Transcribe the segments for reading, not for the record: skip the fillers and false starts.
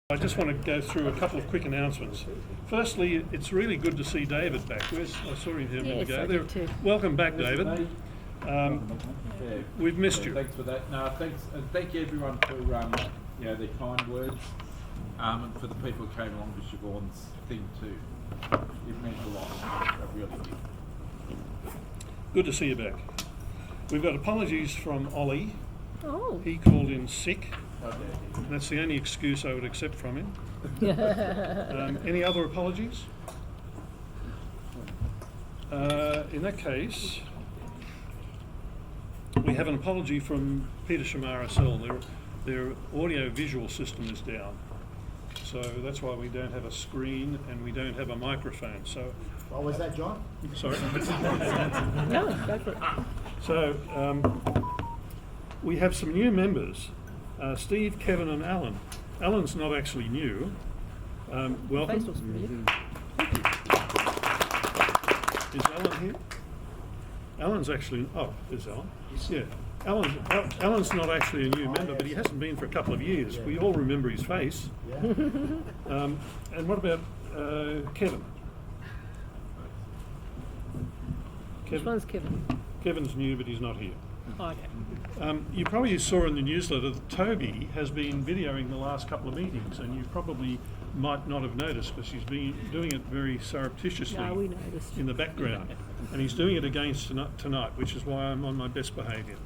I just want to go through a couple of quick announcements. Firstly, it's really good to see David back. I saw him here a minute ago. I did too. Welcome back, David. We've missed you. Thanks for that. No, thanks, and thank you everyone for their kind words, and for the people who came along to Siobhan's thing too. It meant a lot. It really did. Good to see you back. We've got apologies from Ollie. Oh. He called in sick. Okay. That's the only excuse I would accept from him. Any other apologies? In that case, we have an apology from Peter Shamara Cell. Their audio-visual system is down. So that's why we don't have a screen and we don't have a microphone. So, what was that, John? Sorry. No, go for it. So we have some new members. Steve, Kevin and Alan. Alan's not actually new. Welcome. Face was familiar. Is Alan here? Alan's actually, there's Alan. Yeah. Alan's not actually a new member, but he hasn't been for a couple of years. We all remember his face. Yeah. And what about Kevin? Which one's Kevin? Kevin's new, but he's not here. Oh, okay. You probably saw in the newsletter that Toby has been videoing the last couple of meetings, and you probably might not have noticed because he's been doing it very surreptitiously No, we noticed. in the background. And he's doing it against tonight, which is why I'm on my best behaviour.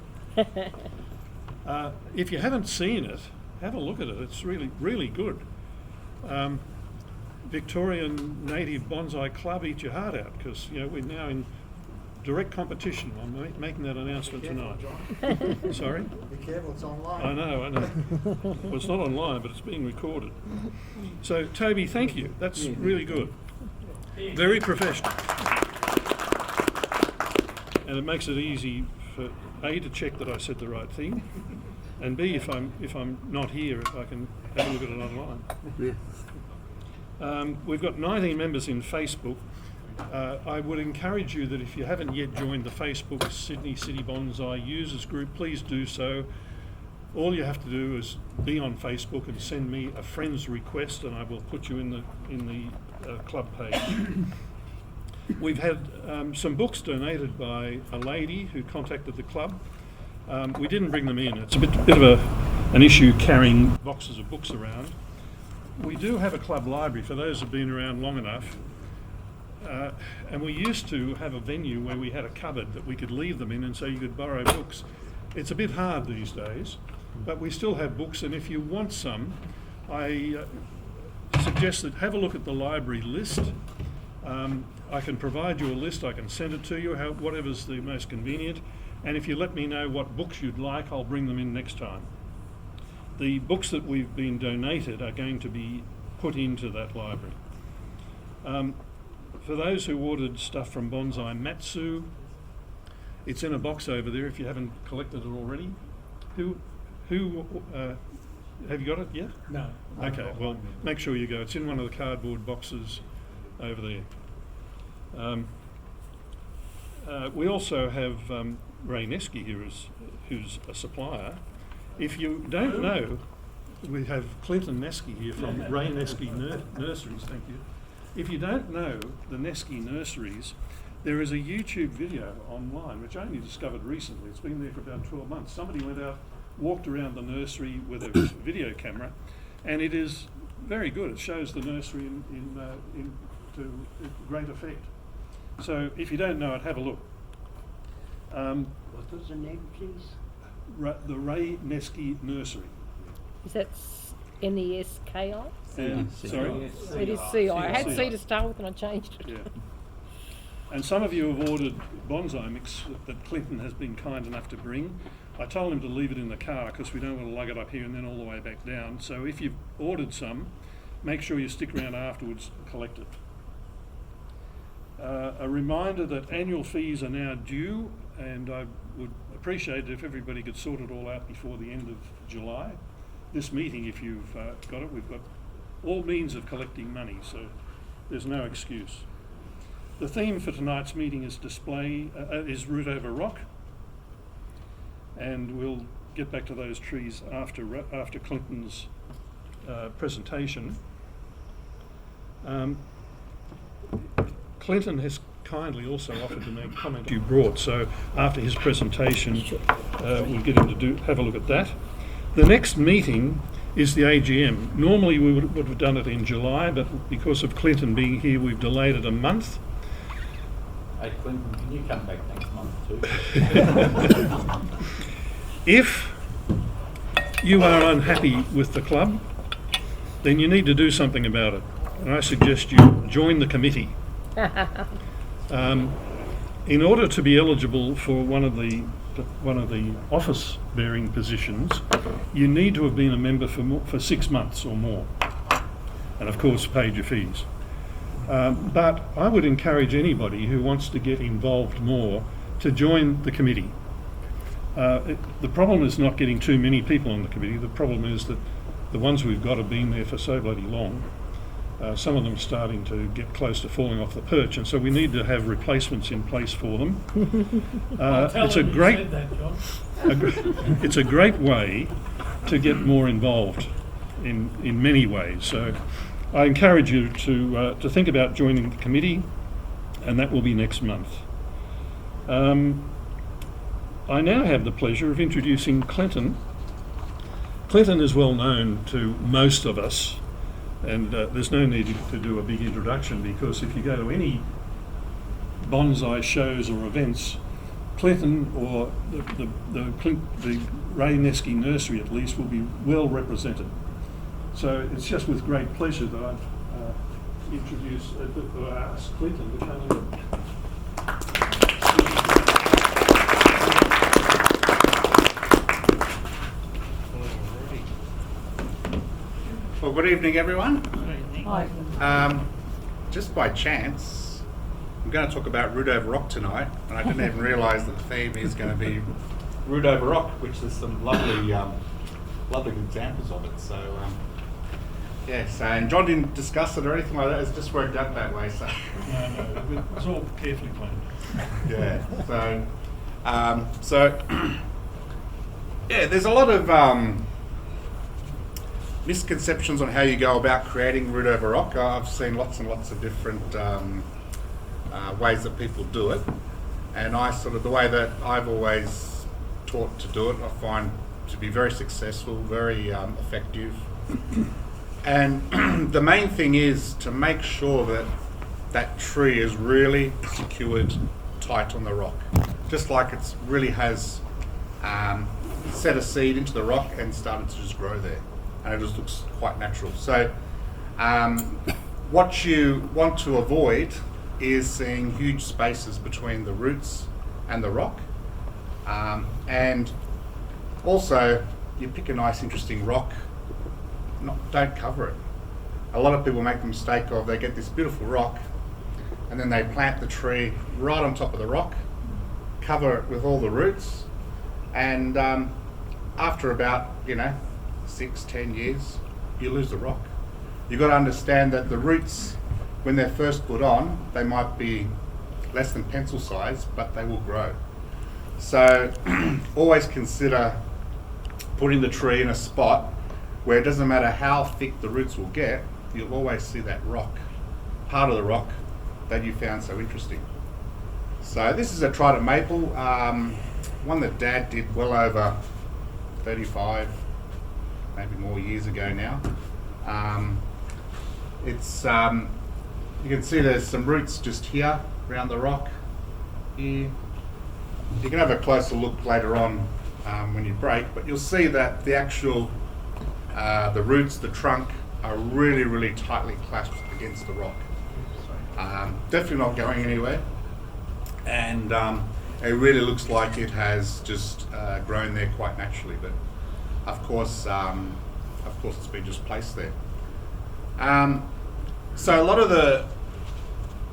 If you haven't seen it, have a look at it. It's really, really good. Victorian Native Bonsai Club, eat your heart out, because we're now in direct competition. I'm making that announcement tonight. Sorry? Be careful, it's online. I know. Well, it's not online, but it's being recorded. So, Toby, thank you. That's really good. Very professional. And it makes it easy for A, to check that I said the right thing, and B, if I'm not here, I can have a look at it online. We've got 19 members in Facebook. I would encourage you that if you haven't yet joined the Facebook Sydney City Bonsai Users Group, please do so. All you have to do is be on Facebook and send me a friend's request, and I will put you in the club page. We've had some books donated by a lady who contacted the club. We didn't bring them in. It's a bit of an issue carrying boxes of books around. We do have a club library for those who've been around long enough. And we used to have a venue where we had a cupboard that we could leave them in, and so you could borrow books. It's a bit hard these days, but we still have books, and if you want some, I suggest that have a look at the library list. I can provide you a list, I can send it to you, whatever's the most convenient, and if you let me know what books you'd like, I'll bring them in next time. The books that we've been donated are going to be put into that library. For those who ordered stuff from Bonsai Matsu, it's in a box over there if you haven't collected it already. Who have you got it yet? No. Okay, well, make sure you go. It's in one of the cardboard boxes over there. We also have Ray Nesci here, who's a supplier. If you don't know, we have Clinton Nesci here from Ray Nesci Nurseries, thank you. If you don't know the Nesci Nurseries, there is a YouTube video online, which I only discovered recently. It's been there for about 12 months. Somebody went out, walked around the nursery with a video camera, and it is very good. It shows the nursery to great effect. So if you don't know it, have a look. What was the name, please? The Ray Nesci Nursery. Is that Neski? Sorry? It is CI. I had CI. C to start with and I changed it. Yeah. And some of you have ordered bonsai mix that Clinton has been kind enough to bring. I told him to leave it in the car because we don't want to lug it up here and then all the way back down. So if you've ordered some, make sure you stick around afterwards and collect it. A reminder that annual fees are now due, and I would appreciate it if everybody could sort it all out before the end of July. This meeting, if you've got it, we've got all means of collecting money, so there's no excuse. The theme for tonight's meeting is is root over rock, and we'll get back to those trees after Clinton's presentation. Clinton has kindly also offered to make comment you brought, so after his presentation we'll get him to have a look at that. The next meeting is the AGM. Normally we would have done it in July, but because of Clinton being here we've delayed it a month. Hey Clinton, can you come back next month too? If you are unhappy with the club, then you need to do something about it. And I suggest you join the committee. In order to be eligible for one of the office-bearing positions, you need to have been a member for 6 months or more, and of course paid your fees. But I would encourage anybody who wants to get involved more to join the committee. The problem is not getting too many people on the committee. The problem is that the ones we've got have been there for so bloody long. Some of them are starting to get close to falling off the perch, and so we need to have replacements in place for them. It's a great, it's a great way to get more involved in many ways. So I encourage you to think about joining the committee, and that will be next month. I now have the pleasure of introducing Clinton. Clinton is well known to most of us, and there's no need to do a big introduction, because if you go to any bonsai shows or events, Clinton or the Ray Nesci Nursery at least will be well represented. So it's just with great pleasure that I've asked Clinton to come in. Well, good evening, everyone. Hi. Just by chance, I'm going to talk about root over rock tonight, and I didn't even realise that the theme is going to be root over rock, which there's some lovely, lovely examples of it. So, yes, and John didn't discuss it or anything like that. It's just worked out that way. So, No, it's all carefully planned. yeah. So, yeah, there's a lot of misconceptions on how you go about creating root over rock. I've seen lots and lots of different ways that people do it, and the way that I've always taught to do it, I find to be very successful, very effective. And the main thing is to make sure that that tree is really secured tight on the rock, just like it really has set a seed into the rock and started to just grow there. And it just looks quite natural. So what you want to avoid is seeing huge spaces between the roots and the rock. And also, you pick a nice interesting rock, don't cover it. A lot of people make the mistake of they get this beautiful rock and then they plant the tree right on top of the rock, cover it with all the roots, and after about, 6-10 years, you lose the rock. You've got to understand that the roots, when they're first put on, they might be less than pencil size, but they will grow. So always consider putting the tree in a spot where it doesn't matter how thick the roots will get, you'll always see that rock, part of the rock that you found so interesting. So this is a trident maple, one that Dad did well over 35, maybe more years ago now. It's you can see there's some roots just here around the rock here. You can have a closer look later on when you break, but you'll see that the actual the roots, the trunk, are really, really tightly clasped against the rock. Definitely not going anywhere, and it really looks like it has just grown there quite naturally. But of course, it's been just placed there. So a lot of the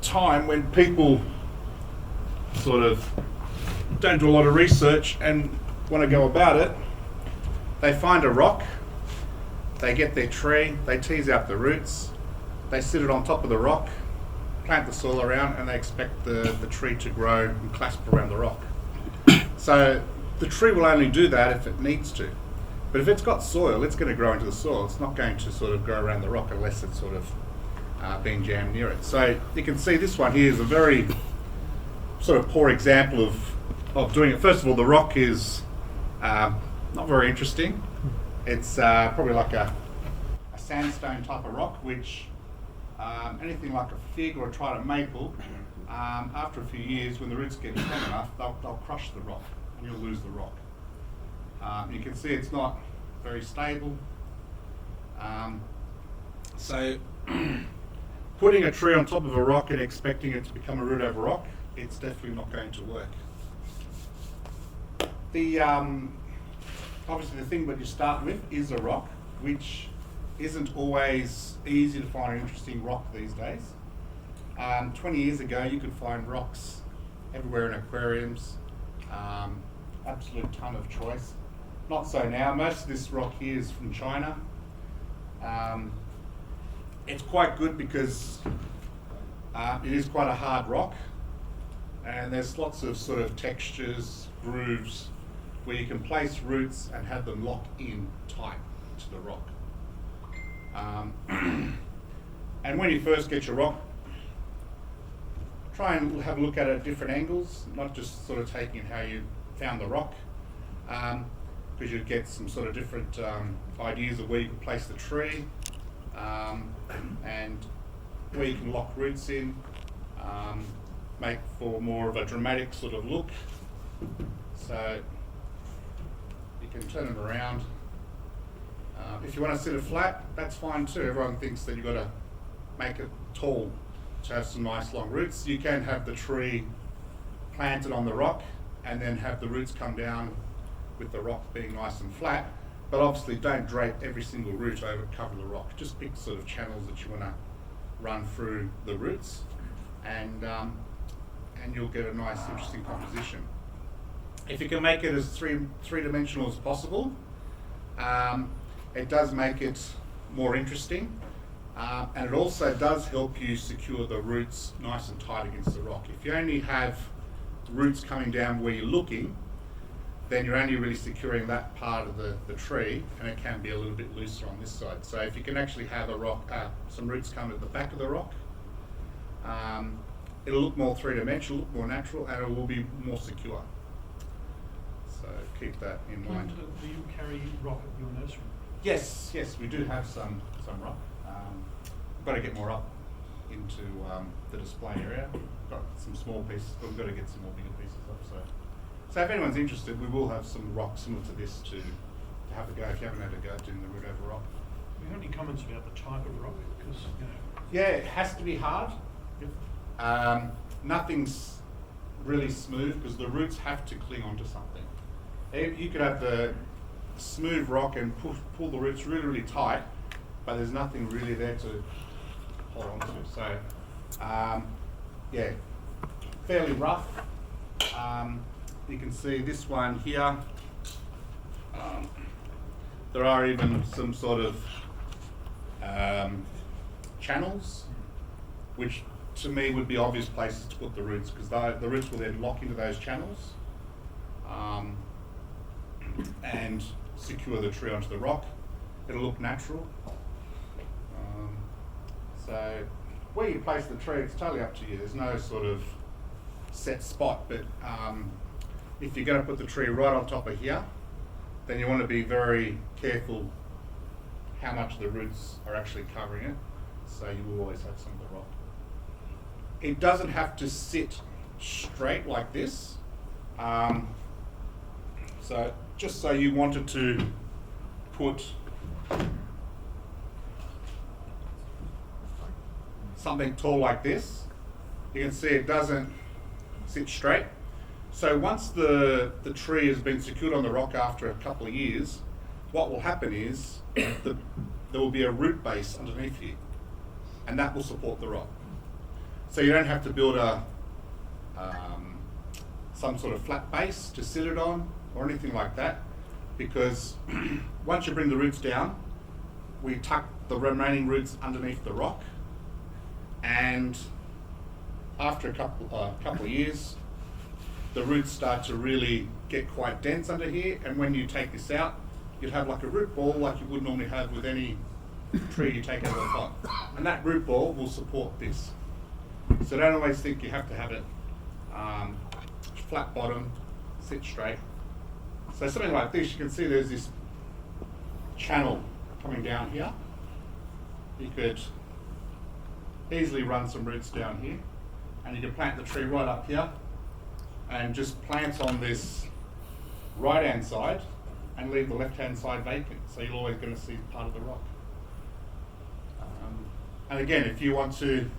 time when people sort of don't do a lot of research and want to go about it, they find a rock, they get their tree, they tease out the roots, they sit it on top of the rock, plant the soil around, and they expect the tree to grow and clasp around the rock. So the tree will only do that if it needs to. But if it's got soil, it's going to grow into the soil. It's not going to sort of grow around the rock unless it's sort of being jammed near it. So you can see this one here is a very sort of poor example of doing it. First of all, the rock is not very interesting. It's probably like a sandstone type of rock, which anything like a fig or a trident maple, after a few years, when the roots get strong enough, they'll crush the rock and you'll lose the rock. You can see it's not very stable. So putting a tree on top of a rock and expecting it to become a root over rock, it's definitely not going to work. The obviously the thing that you start with is a rock, which isn't always easy to find an interesting rock these days. 20 years ago you could find rocks everywhere in aquariums, absolute ton of choice. Not so now. Most of this rock here is from China. It's quite good because it is quite a hard rock, and there's lots of sort of textures, grooves, where you can place roots and have them lock in tight to the rock. And when you first get your rock, try and have a look at it at different angles, not just sort of taking how you found the rock, because you'd get some sort of different ideas of where you can place the tree, and where you can lock roots in, make for more of a dramatic sort of look. So you can turn it around. If you want to sit it flat, that's fine too. Everyone thinks that you've got to make it tall to have some nice long roots. You can have the tree planted on the rock and then have the roots come down with the rock being nice and flat, but obviously don't drape every single root over, cover the rock. Just pick sort of channels that you want to run through the roots, and you'll get a nice interesting composition. If you can make it as three-dimensional as possible, it does make it more interesting, and it also does help you secure the roots nice and tight against the rock. If you only have roots coming down where you're looking, then you're only really securing that part of the tree, and it can be a little bit looser on this side. So if you can actually have a rock, some roots come at the back of the rock, it'll look more three-dimensional, look more natural, and it will be more secure. So keep that in mind. Do you carry rock at your nursery? Yes, we do have some rock. We've got to get more up into the display area. We've got some small pieces, but we've got to get some more bigger pieces up. So if anyone's interested, we will have some rock similar to this to have a go. If you haven't had a go at doing the root over rock. Do you have any comments about the type of rock? Because yeah, it has to be hard. Yep. Nothing's really smooth because the roots have to cling onto something. You could have the smooth rock and pull the roots really, really tight, but there's nothing really there to hold on to. So, yeah, fairly rough. You can see this one here. There are even some sort of channels, which to me would be obvious places to put the roots, because the roots will then lock into those channels and secure the tree onto the rock. It'll look natural. So where you place the tree, it's totally up to you. There's no sort of set spot, but if you're going to put the tree right on top of here, then you want to be very careful how much the roots are actually covering it, so you will always have some of the rock. It doesn't have to sit straight like this. So just so you wanted to put something tall like this, you can see it doesn't sit straight. So once the tree has been secured on the rock after a couple of years, what will happen is there will be a root base underneath you, and that will support the rock. So you don't have to build some sort of flat base to sit it on or anything like that, because once you bring the roots down, we tuck the remaining roots underneath the rock, and after a couple of years, the roots start to really get quite dense under here, and when you take this out, you'd have like a root ball like you would normally have with any tree you take out of a pot. And that root ball will support this. So don't always think you have to have it flat bottom, sit straight. So something like this, you can see there's this channel coming down here. You could easily run some roots down here, and you can plant the tree right up here and just plant on this right hand side and leave the left hand side vacant, so you're always going to see part of the rock. And again, if you want to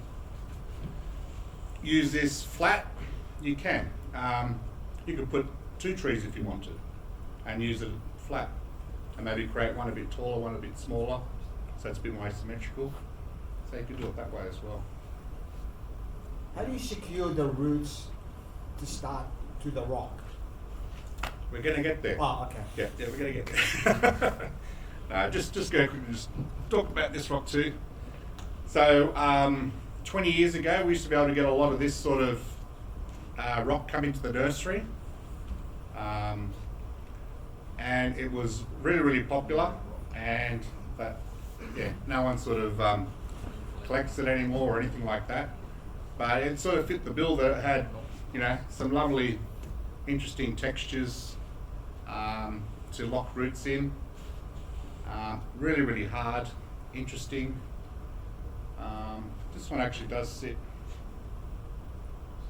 use this flat, you can. You could put 2 trees if you want to and use it flat, and maybe create one a bit taller, one a bit smaller, so it's a bit more asymmetrical. So you can do it that way as well. How do you secure the roots to start to the rock? We're going to get there. Oh, okay. Yeah, we're going to get there. Just go quickly, just talk about this rock too. So 20 years ago, we used to be able to get a lot of this sort of rock come into the nursery. And it was really, really popular, and that, yeah, no one sort of collects it anymore or anything like that. But it sort of fit the bill that it had, you know, some lovely, interesting textures to lock roots in. Really, really hard, interesting. This one actually does sit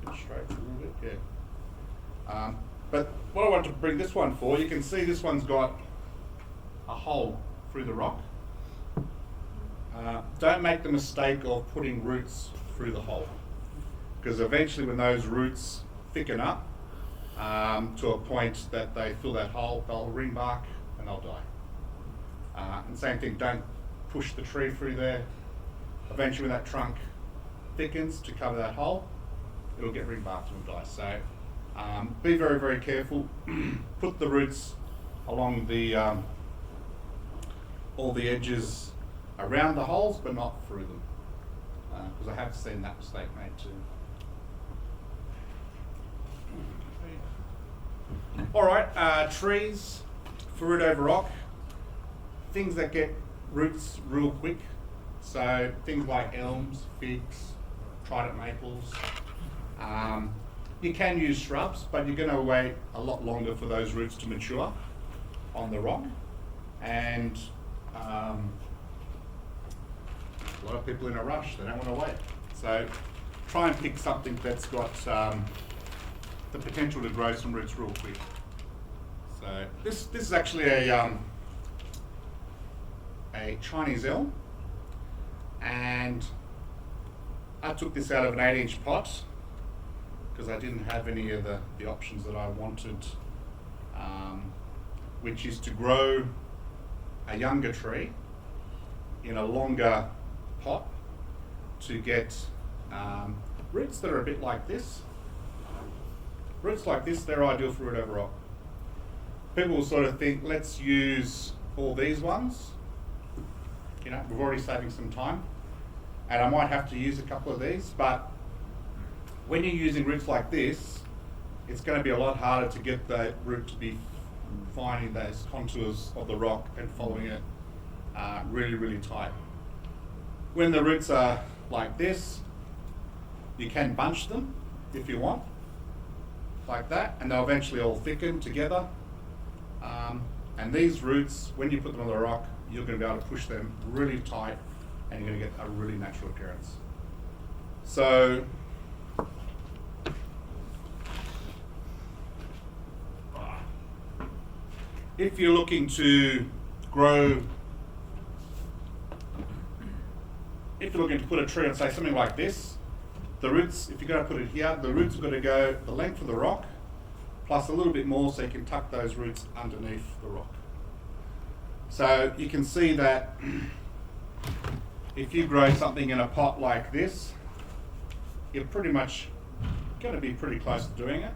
straight a little bit, yeah. But what I want to bring this one for, you can see this one's got a hole through the rock. Don't make the mistake of putting roots through the hole, because eventually when those roots thicken up to a point that they fill that hole, they'll ring bark and they'll die. And same thing, don't push the tree through there. Eventually when that trunk thickens to cover that hole, it'll get ring barked and die. So be very, very careful. Put the roots along the all the edges around the holes, but not through them, because I have seen that mistake made too. All right, trees for root over rock, things that get roots real quick. So things like elms, figs, trident maples. You can use shrubs, but you're going to wait a lot longer for those roots to mature on the rock. And a lot of people in a rush, they don't want to wait. So try and pick something that's got the potential to grow some roots real quick. So this is actually a Chinese elm, and I took this out of an 8-inch pot because I didn't have any of the options that I wanted, which is to grow a younger tree in a longer pot to get roots that are a bit like this. Roots like this, they're ideal for root over rock. People will sort of think, let's use all these ones. You know, we're already saving some time, and I might have to use a couple of these, but when you're using roots like this, it's going to be a lot harder to get the root to be finding those contours of the rock and following it really, really tight. When the roots are like this, you can bunch them if you want, like that, and they'll eventually all thicken together. And these roots, when you put them on the rock, you're going to be able to push them really tight, and you're going to get a really natural appearance. So if you're looking to grow, if you're looking to put a tree on, say, something like this, the roots, if you're going to put it here, the roots are going to go the length of the rock, plus a little bit more, so you can tuck those roots underneath the rock. So you can see that if you grow something in a pot like this, you're pretty much going to be pretty close to doing it.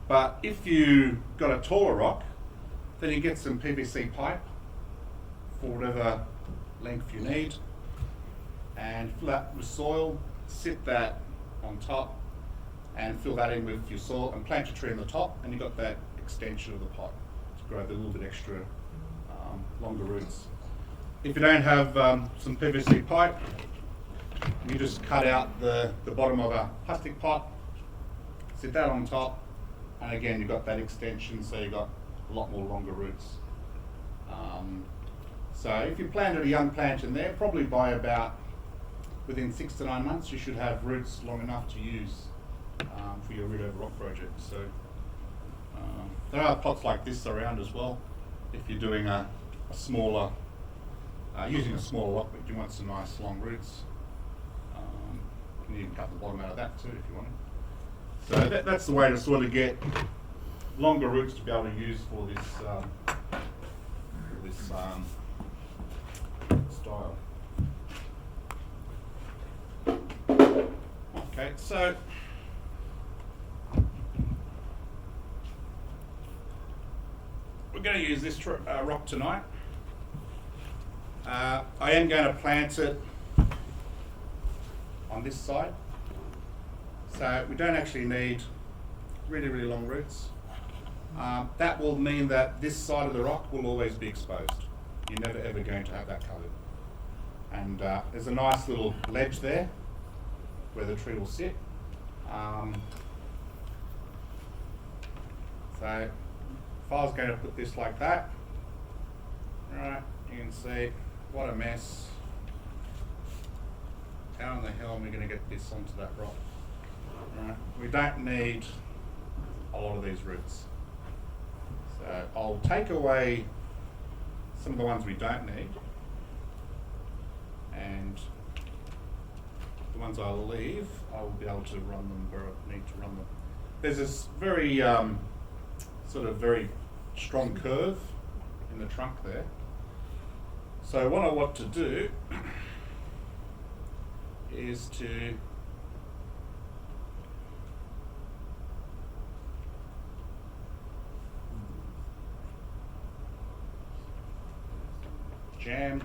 But if you got a taller rock, then you get some PVC pipe for whatever length you need, and fill that with soil, sit that on top, and fill that in with your soil and plant your tree on the top, and you've got that extension of the pot to grow the little bit extra longer roots. If you don't have some PVC pipe, you just cut out the bottom of a plastic pot, sit that on top, and again you've got that extension, so you've got a lot more longer roots. So if you planted a young plant in there, probably by about within 6 to 9 months you should have roots long enough to use for your root over rock project. So there are pots like this around as well. If you're doing a smaller, using a smaller rock, but you want some nice long roots, you can even cut the bottom out of that too if you want it. So that's the way to sort of get longer roots to be able to use for this style. Okay, so we're going to use this rock tonight. I am going to plant it on this side, so we don't actually need really long roots. That will mean that this side of the rock will always be exposed. You're never ever going to have that covered. And there's a nice little ledge there where the tree will sit. So if I was going to put this like that, right, you can see what a mess. How in the hell am we going to get this onto that rock? Right, we don't need a lot of these roots. So I'll take away some of the ones we don't need, and the ones I'll leave, I will be able to run them where I need to run them. There's this very sort of very strong curve in the trunk there. So what I want to do is to jam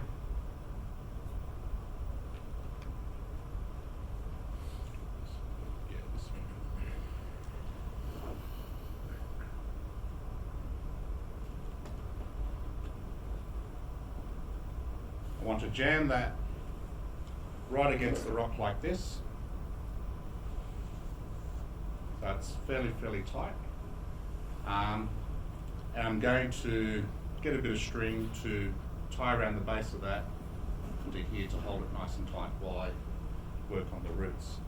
I want to jam that right against the rock like this. So it's fairly tight. And I'm going to get a bit of string to tie around the base of that to here to hold it nice and tight while I work on the roots.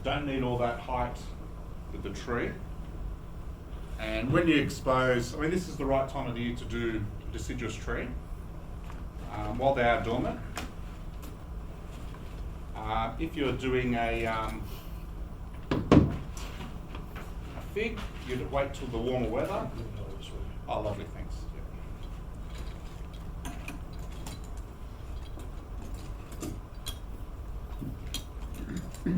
Don't need all that height with the tree. And when you expose, I mean, this is the right time of the year to do a deciduous tree while they are dormant. If you're doing a fig, you'd wait till the warmer weather. Oh, lovely, thanks. Yeah.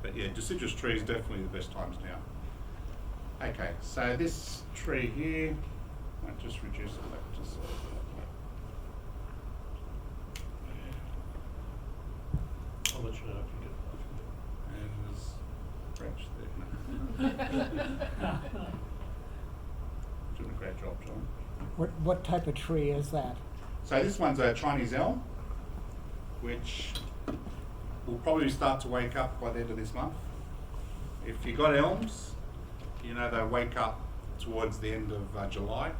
But yeah, deciduous trees definitely the best times now. Okay, so this tree here, I'll just reduce it back to size. I'll let you know if you get And there's French there. Doing a great job, John. What type of tree is that? So this one's a Chinese elm, which will probably start to wake up by the end of this month. If you've got elms, you know they wake up towards the end of July.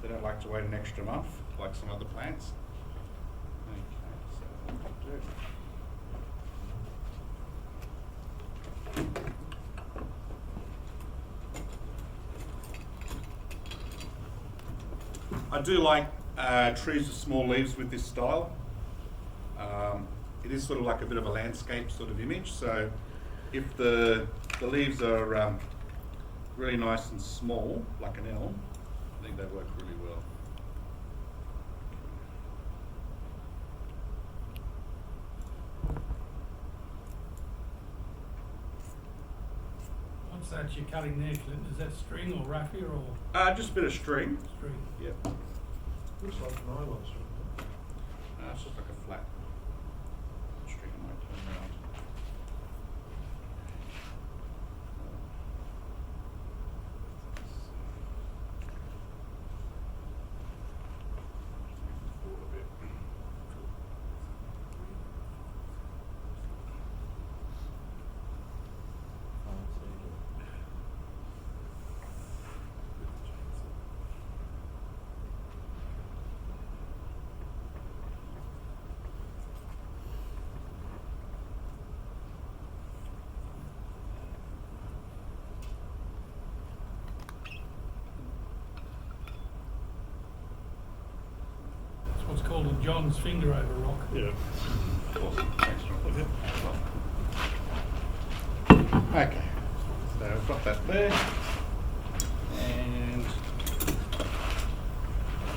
They don't like to wait an extra month like some other plants. Okay, so what to do? I do like trees with small leaves with this style. It is sort of like a bit of a landscape sort of image, so if the leaves are really nice and small, like an elm, I think they work really well. What's that you're cutting there, Clint? Is that string or raffia or Just a bit of string. string? Yep. looks like nylon string. it's just like a flat string I might turn around. Forward a bit. It's what's called a John's finger over rock. Yeah. Awesome. Thanks, John. Okay, so I've got that there, and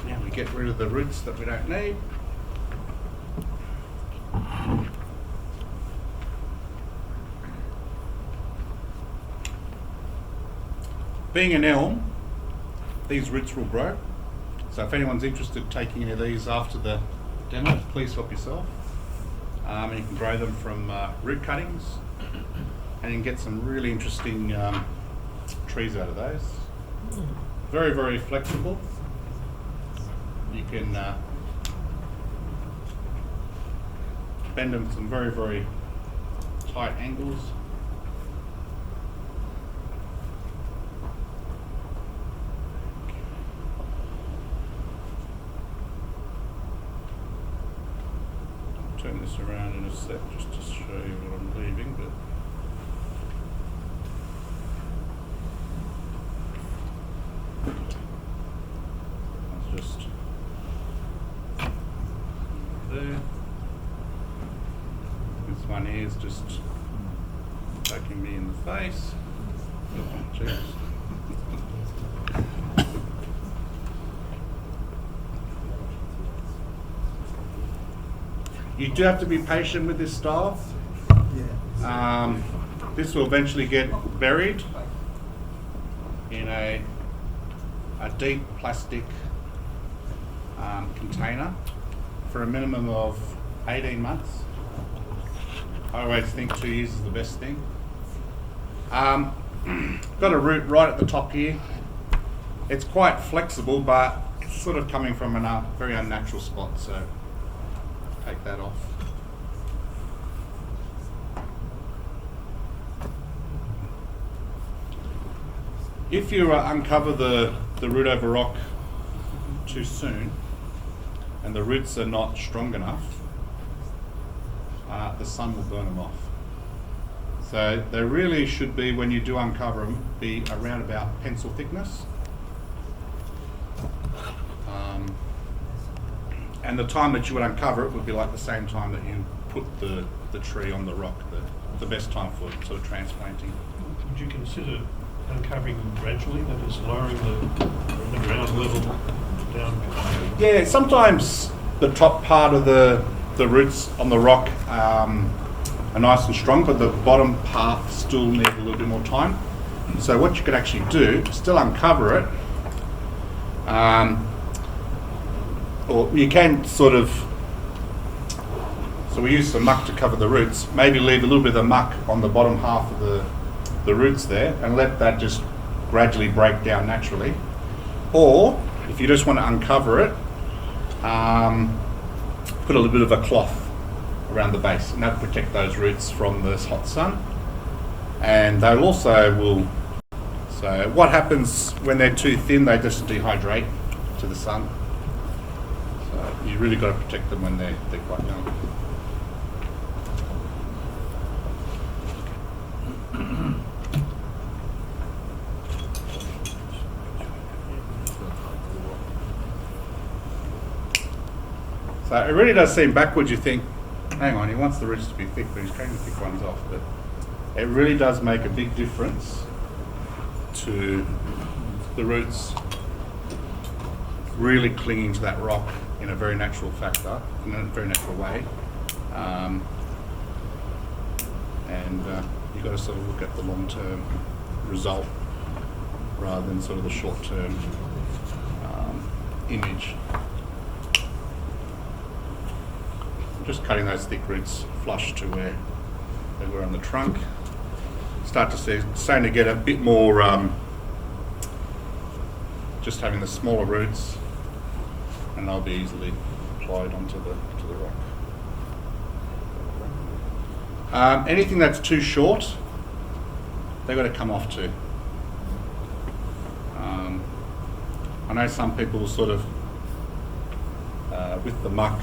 now we get rid of the roots that we don't need. Being an elm, these roots will grow, so if anyone's interested in taking any of these after the demo, please help yourself. And you can grow them from root cuttings, and you can get some really interesting trees out of those. Very, very flexible. You can bend them some very, very tight angles. I'll turn this around in a sec just to show you what I'm leaving, but that's just there. This one here is just poking me in the face. Oh, jeez. You do have to be patient with this style. This will eventually get buried in a deep plastic container for a minimum of 18 months. I always think 2 years is the best thing. Got a root right at the top here. It's quite flexible, but it's sort of coming from a very unnatural spot, so take that off. If you uncover the root over rock too soon and the roots are not strong enough, the sun will burn them off. So they really should be, when you do uncover them, be around about pencil thickness. And the time that you would uncover it would be like the same time that you put the tree on the rock, the best time for sort of transplanting. Would you consider uncovering them gradually, that is lowering the ground level down? Yeah, sometimes the top part of the roots on the rock are nice and strong, but the bottom half still need a little bit more time. So what you could actually do, still uncover it, or you can sort of, so we use some muck to cover the roots, maybe leave a little bit of the muck on the bottom half of the roots there and let that just gradually break down naturally. Or if you just want to uncover it, put a little bit of a cloth around the base, and that'll protect those roots from the hot sun. And they'll also will, so what happens when they're too thin, they just dehydrate to the sun. So you really got to protect them when they're quite young. So it really does seem backwards. You think, hang on, he wants the roots to be thick, but he's cutting the thick ones off. But it really does make a big difference to the roots really clinging to that rock in a very natural factor, in a very natural way. And you've got to sort of look at the long-term result rather than sort of the short-term image. just cutting those thick roots flush to where they were on the trunk. Start to see, starting to get a bit more, just having the smaller roots, and they'll be easily applied onto the rock. Anything that's too short, they've got to come off too. I know some people sort of, with the muck,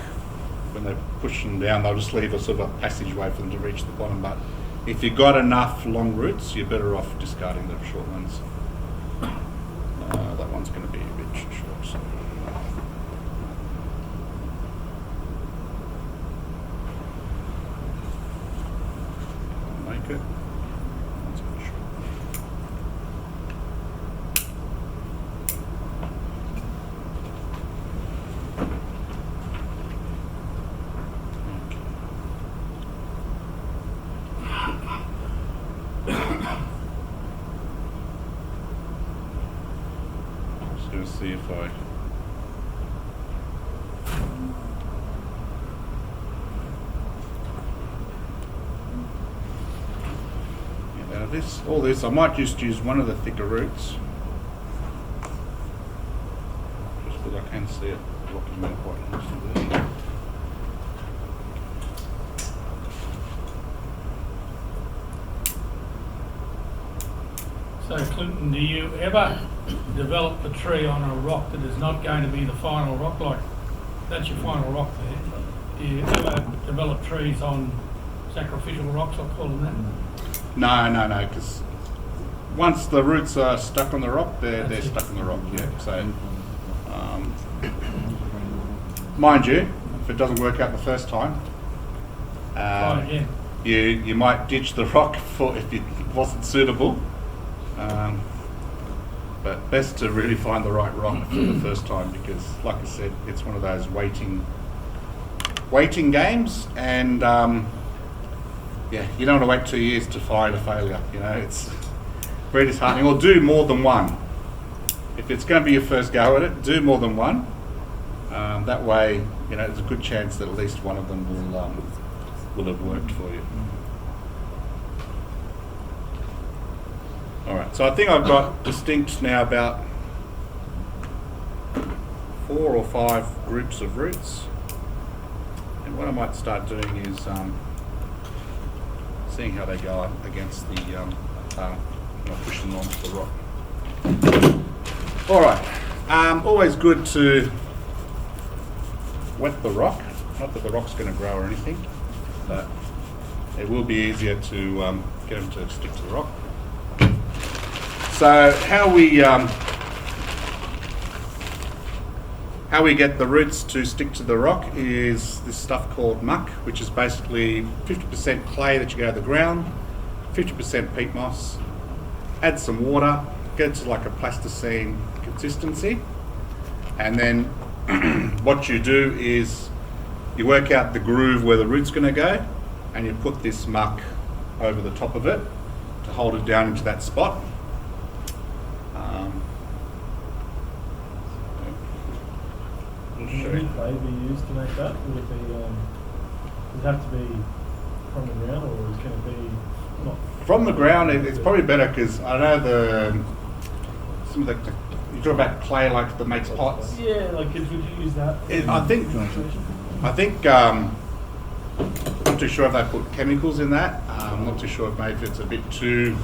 when they push them down, they'll just leave a sort of a passageway for them to reach the bottom. But if you've got enough long roots, you're better off discarding the short ones. That one's going to be a bit short. So. Make it. That's a bit short. Just going to see if I. Yeah, now all this, I might just use one of the thicker roots. Just because I can see it blocking me quite nicely there. So Clinton, do you ever develop a tree on a rock that is not going to be the final rock? Like, that's your final rock there. Do you ever develop trees on sacrificial rocks, I'll call them that? No, because once the roots are stuck on the rock, they're That's it. stuck on the rock, yeah. So, mind you, if it doesn't work out the first time, Try again. you might ditch the rock for if it wasn't suitable. But best to really find the right rock for the first time, because, like I said, it's one of those waiting games, and yeah, you don't want to wait 2 years to find a failure. You know, it's very disheartening. Or do more than one. If it's going to be your first go at it, do more than one. That way, you know, there's a good chance that at least one of them will have worked for you. All right, so I think I've got distinct now about 4 or 5 groups of roots. And what I might start doing is seeing how they go against the, pushing them onto the rock. All right, always good to wet the rock. Not that the rock's going to grow or anything, but it will be easier to get them to stick to the rock. So how we get the roots to stick to the rock is this stuff called muck, which is basically 50% clay that you get out of the ground, 50% peat moss. Add some water, get it to like a plasticine consistency, and then what you do is you work out the groove where the root's going to go, and you put this muck over the top of it to hold it down into that spot. Would clay be used to make that? Would it be? Does it have to be from the ground, or can it be not? From the ground, it's probably better, because I know some of the you talk about clay like that makes pots. Yeah, like would you use that? I think I'm not too sure if they put chemicals in that. I'm not too sure if maybe it's a bit too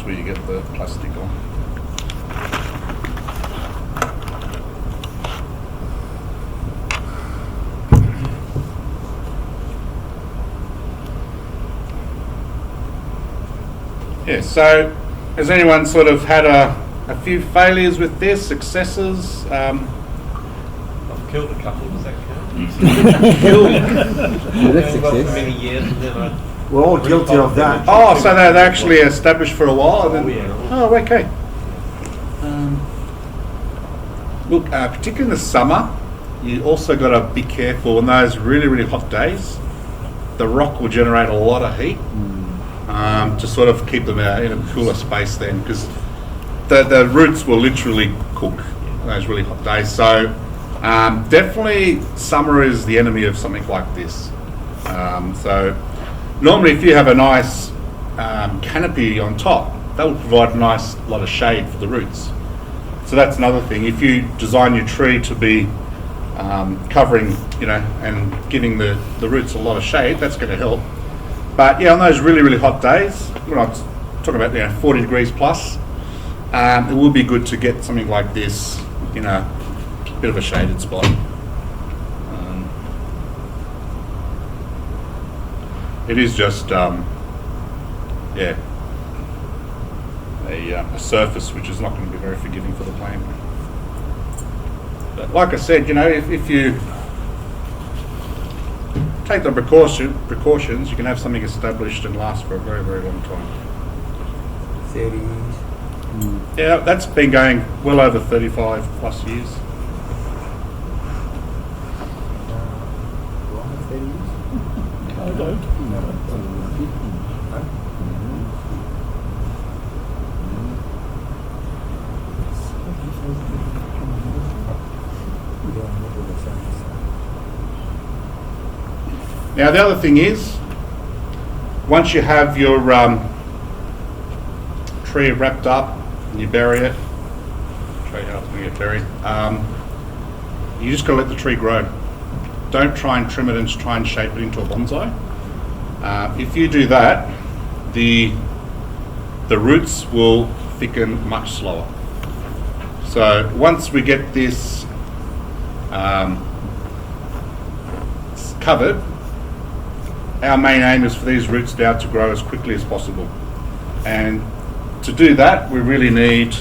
until you get the plastic on. Yeah, so has anyone sort of had a few failures with this, successes? I've killed a couple, does that count? Well, that's Well, for success. many years and then I... We're all guilty of that. Oh, so they're actually established for a while and then... Oh, yeah. Oh, okay. Look, particularly in the summer, you also got to be careful on those really, really hot days. The rock will generate a lot of heat to sort of keep them in a cooler space then, because the roots will literally cook on those really hot days. So definitely summer is the enemy of something like this. So normally if you have a nice canopy on top, that will provide a nice lot of shade for the roots. So that's another thing. If you design your tree to be covering, and giving the roots a lot of shade, that's going to help. But yeah, on those really, really hot days, when I'm talking about 40 degrees plus, it will be good to get something like this in a bit of a shaded spot. It is just, a surface which is not going to be very forgiving for the plant. But like I said, if you take the precautions, you can have something established and last for a very, very long time. 30. Yeah, that's been going well over 35 plus years. I don't. Now the other thing is, once you have your tree wrapped up and you bury it, show you how it's going to get buried, you just got to let the tree grow. Don't try and trim it and try and shape it into a bonsai. If you do that, the roots will thicken much slower. So once we get this covered, our main aim is for these roots now to grow as quickly as possible. And to do that, we really need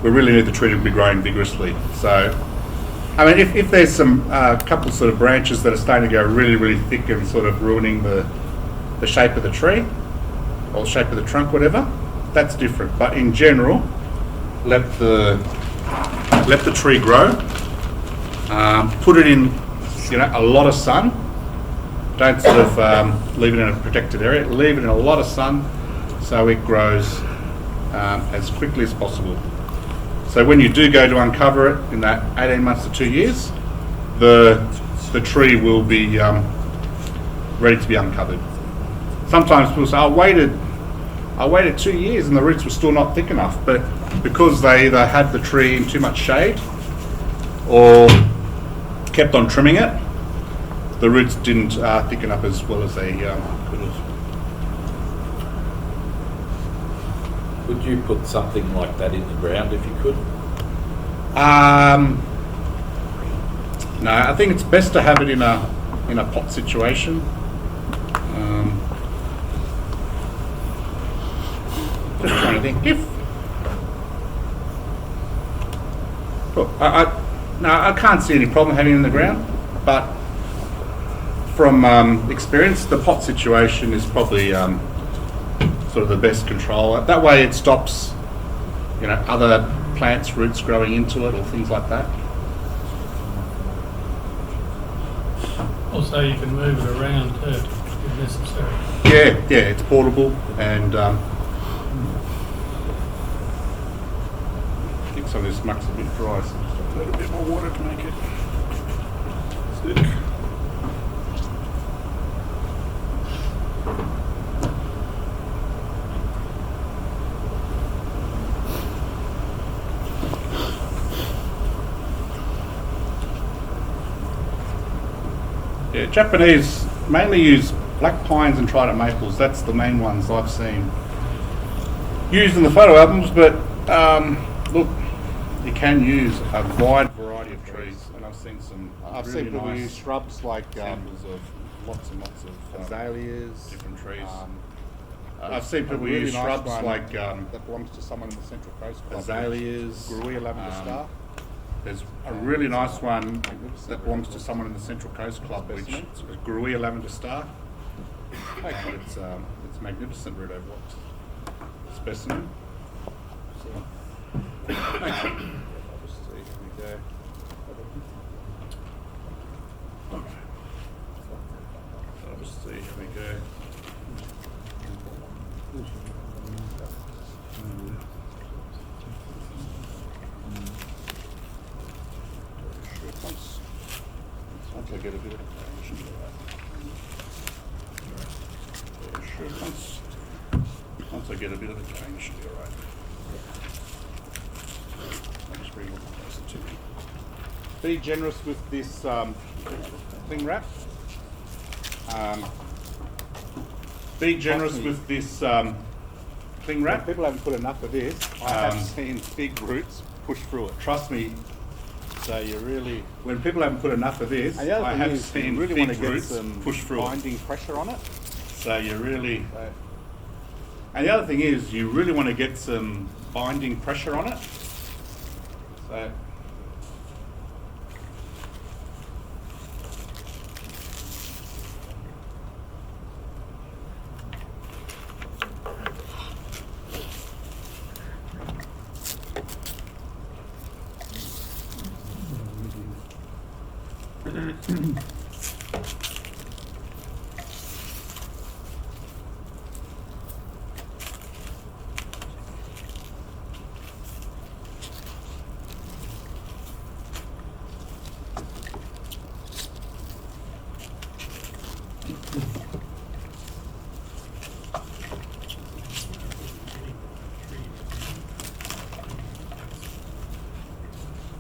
the tree to be growing vigorously. So, I mean, if there's some couple sort of branches that are starting to go really, really thick and sort of ruining the shape of the tree or the shape of the trunk, whatever, that's different. But in general, let the tree grow. Put it in, a lot of sun. Don't sort of leave it in a protected area. Leave it in a lot of sun so it grows as quickly as possible. So when you do go to uncover it in that 18 months to 2 years, the tree will be ready to be uncovered. Sometimes people say, I waited 2 years and the roots were still not thick enough, but because they either had the tree in too much shade or kept on trimming it, the roots didn't thicken up as well as they could have. Would you put something like that in the ground if you could? No, I think it's best to have it in a pot situation. Just trying to think if. Look, I can't see any problem having it in the ground, but from experience, the pot situation is probably sort of the best control. That way, it stops, other plants' roots growing into it or things like that. Also, you can move it around too, if necessary. Yeah, it's portable, and I think some of this muck's a bit dry, so just have to add a bit more water to make it stick. Yeah, Japanese mainly use black pines and trident maples, that's the main ones I've seen used in the photo albums, but look, you can use a wide variety of trees, and I've seen some I've really seen people nice use shrubs like examples of lots and lots of azaleas, different trees. I've seen people use shrubs like that belongs to someone in the Central Coast Club. azaleas, Grui lavender star. There's a really nice one that belongs to someone in the Central Coast Club, which is Grui lavender star. And it's magnificent root over specimen. Thanks. Let's see, here we go. Once I get a bit of once I get a bit of a change, should be all right. I'll just bring it closer to me. Be generous with this cling wrap. Be generous Trust me. with this cling When wrap. people haven't put enough of this, I have seen big roots push through it. Trust me, So you really, when people haven't put enough of this, and the other I thing have is, seen you really big want to get roots some push through it. binding pressure on it. So you really, So, and the other thing is, you really want to get some binding pressure on it. So.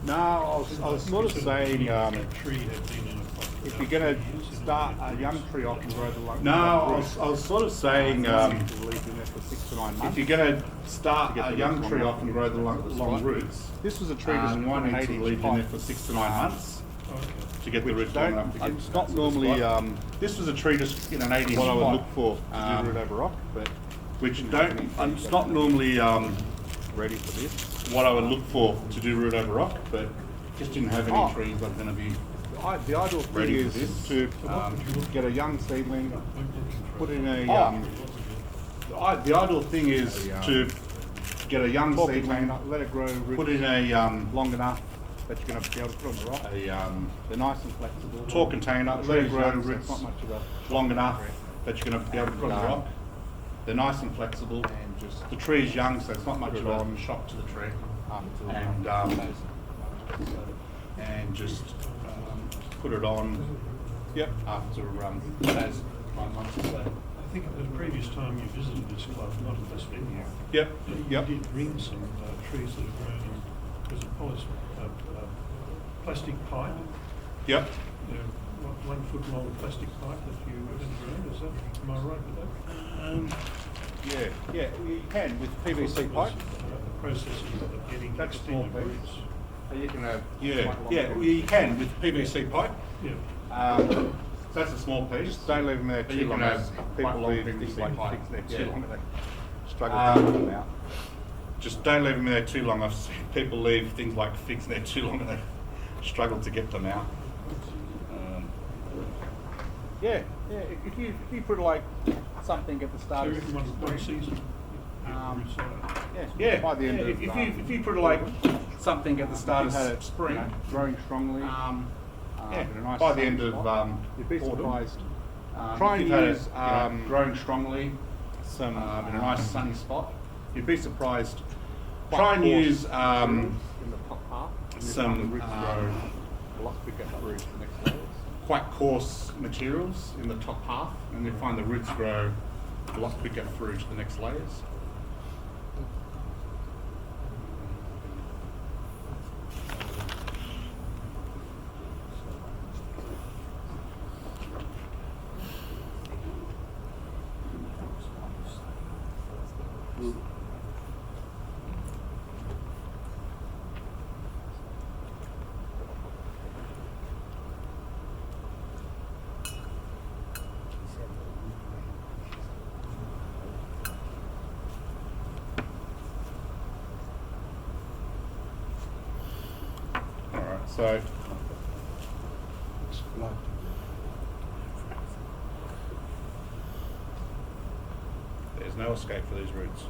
no, I was sort of saying, tree had been in a pot. if you're going to start a young tree off and grow the long No, I was sort of saying, leave in there for 6 to 9 months. if you're going to start get a the young roots tree long off and grow the long roots, This was a tree that's you want an to 8 leave inch in pot. there for 6 to 9 months to get the roots long enough to get. It's not normally This was a tree just in an 8 inch what I would pot, look for to do root over rock, but which don't. It's not normally ready for this. what I would look for to do root over rock, but just didn't have any Oh. trees that are going to be. The ideal thing Ready for is this. to get a young seedling, put in a The ideal thing is to get a young top seedling, container, let it grow put roots in a long enough that you're going to be able to put on the rock. They're nice and flexible. tall container, The let it tree's grow young, so roots it's not much of a long enough that you're going to be able to put on the And, rock. They're nice and flexible. and just The tree is young, so it's not much Put of it a on. shock to the tree. and And just put it on yep. after as 9 months or so. I think the previous time you visited this club, not at this venue, Yep. you did bring some trees that have grown in, was it plastic pipe? Yep. You know, 1 foot long plastic pipe that you had grown, is that, am I right with that? Yeah, you can with PVC pipe. The process of getting That's a small extended piece. roots. You can have Yeah, you can with PVC pipe. Yeah. So that's a small piece. Just don't leave them there But too you long. can have as quite People long leave things PVC like pipe. sticks there too Yeah. long, they struggle to get them out. Just don't leave them there too long. I've seen people leave things like figs there too long and they struggle to get them out. Yeah. If you put like something at the So start you of reckon one season? yeah, Yeah, by the end of if you put like something at the start you've had of it, spring, growing strongly. yeah, in a nice by the sunny end of spot, you'd be autumn, surprised. if Try and you've had it, use growing strongly some in a nice sunny spot. You'd be surprised. quite Try and coarse use materials in the top half. And you some, find the roots grow a lot quicker through to the next layers. quite coarse materials in the top half, and you find the roots grow a lot quicker through to the next layers. So there's no escape for these roots.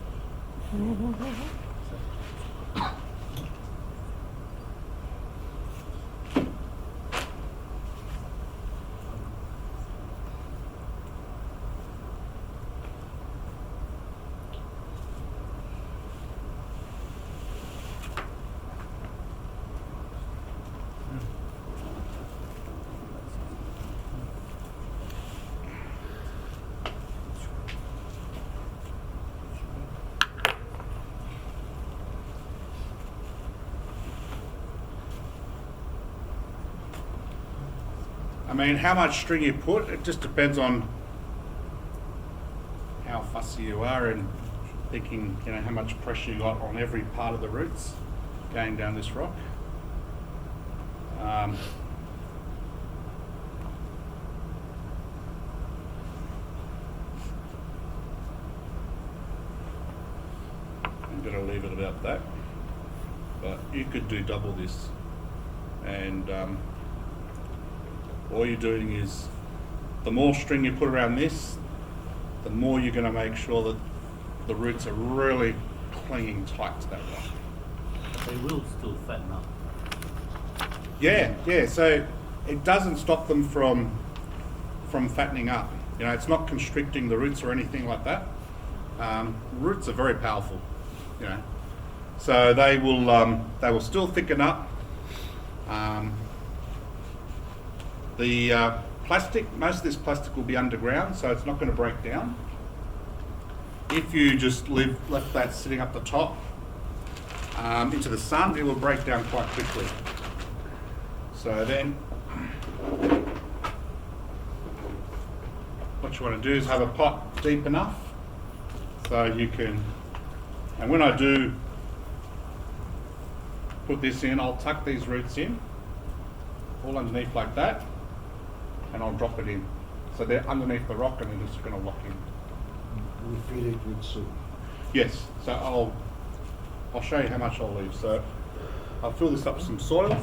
I mean, how much string you put, it just depends on how fussy you are and thinking, you know, how much pressure you got on every part of the roots going down this rock. I'm going to leave it about that, but you could do double this, and all you're doing is, the more string you put around this, the more you're going to make sure that the roots are really clinging tight to that rock. They will still fatten up. Yeah, so it doesn't stop them from fattening up. You know, it's not constricting the roots or anything like that. Roots are very powerful, you know. So they will still thicken up. The plastic, most of this plastic will be underground, so it's not going to break down. If you just left that sitting up the top into the sun, it will break down quite quickly. So then, what you want to do is have a pot deep enough so you can, and when I do put this in, I'll tuck these roots in, all underneath like that, and I'll drop it in. So they're underneath the rock and they're just going to lock in. We fill it with soil. Yes, so I'll show you how much I'll leave. So I'll fill this up with some soil.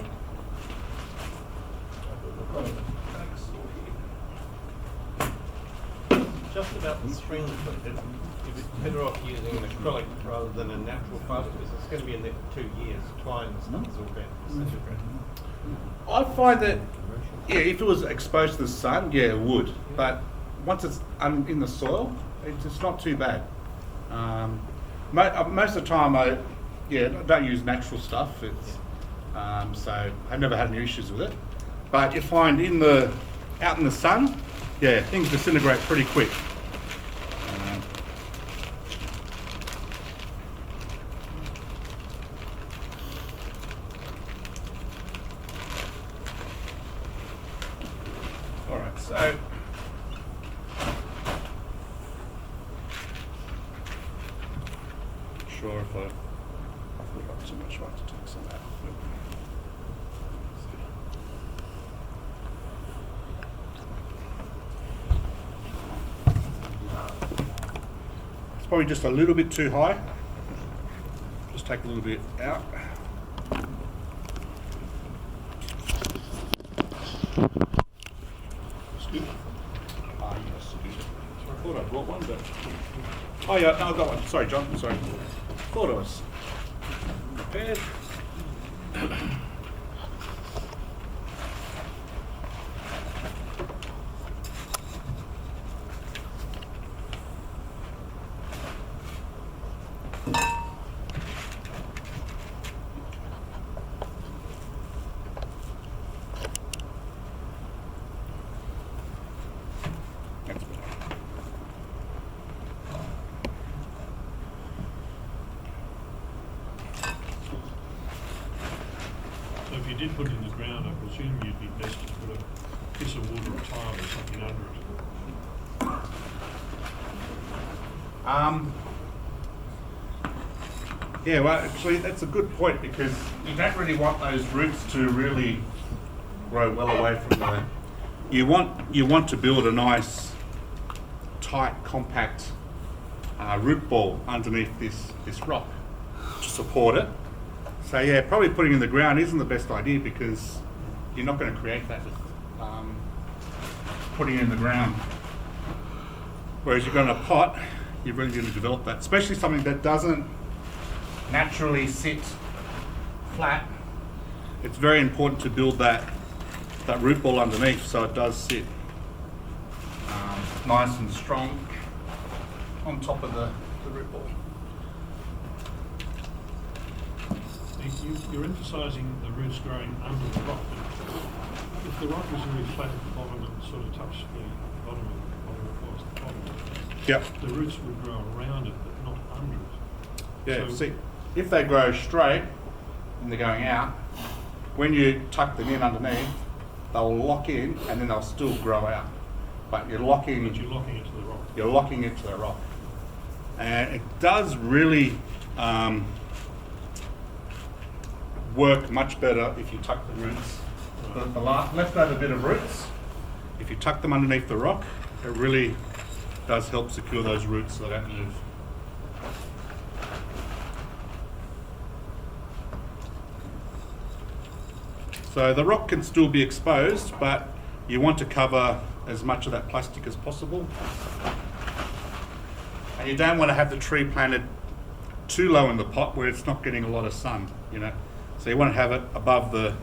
Just about the string, if it's better off using an acrylic rather than a natural fibre, because it's going to be in there for 2 years. Twine and stuff is all better. I find that, yeah, if it was exposed to the sun, yeah, it would. But once it's in the soil, it's not too bad. Most of the time, I don't use natural stuff. So I've never had any issues with it. But you find out in the sun, yeah, things disintegrate pretty quick. All right, so sure if I put up too much, I have to take some out. It's probably just a little bit too high. Just take a little bit out. That's good. Ah, yes, good. I thought I brought one, but oh yeah, no, I've got one. Sorry, John. Sorry. Thought I was prepared. That's better. So if you did put it in the ground, I presume you'd be best to put a piece of wood or a tile or something under it. Yeah, well, actually, that's a good point, because you don't really want those roots to really grow well away from the. You want to build a nice, tight, compact root ball underneath this rock to support it. So yeah, probably putting in the ground isn't the best idea because you're not going to create that with putting it in the ground. Whereas you've got in a pot, you're really going to develop that, especially something that doesn't naturally sit flat. It's very important to build that root ball underneath so it does sit nice and strong on top of the root ball. You're emphasising the roots growing under the rock. If the rock is really flat at the bottom and sort of touch the bottom of the bottom, Yep. the roots would grow around it but not under it. Yeah, So- see, if they grow straight and they're going out, when you tuck them in underneath, they'll lock in and then they'll still grow out. But you're locking But you're locking it to the rock. You're locking it to the rock. And it does really work much better if you tuck the roots. The leftover bit of roots, if you tuck them underneath the rock, it really does help secure those roots so they don't move. So the rock can still be exposed, but you want to cover as much of that plastic as possible. And you don't want to have the tree planted too low in the pot where it's not getting a lot of sun, you know. So you want to have it above the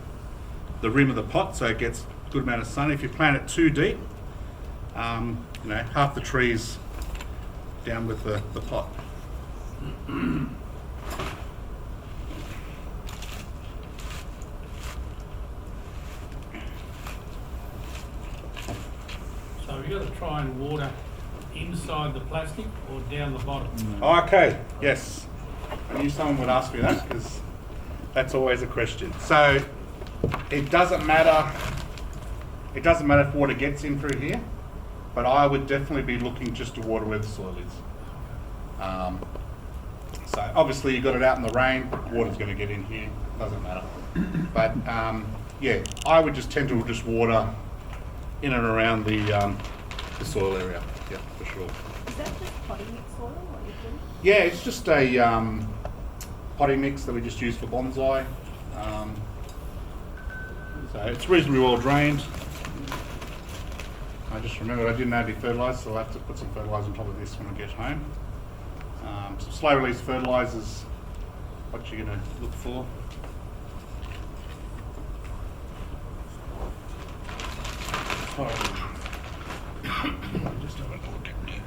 rim of the pot so it gets a good amount of sun. If you plant it too deep, you know, half the tree's down with the pot. So you've got to try and water inside the plastic or down the bottom. Okay, yes. I knew someone would ask me that because that's always a question. So it doesn't matter if water gets in through here, but I would definitely be looking just to water where the soil is. So obviously you got it out in the rain, water's going to get in here, doesn't matter. But yeah, I would just tend to just water in and around the soil area, yeah, for sure. Is that just potting mix soil, what you're doing? Yeah, it's just a potting mix that we just use for bonsai. So it's reasonably well drained. I just remembered I didn't add any fertiliser, so I'll have to put some fertiliser on top of this when I get home. Some slow release fertilisers, what you're going to look for. Just have a look at me.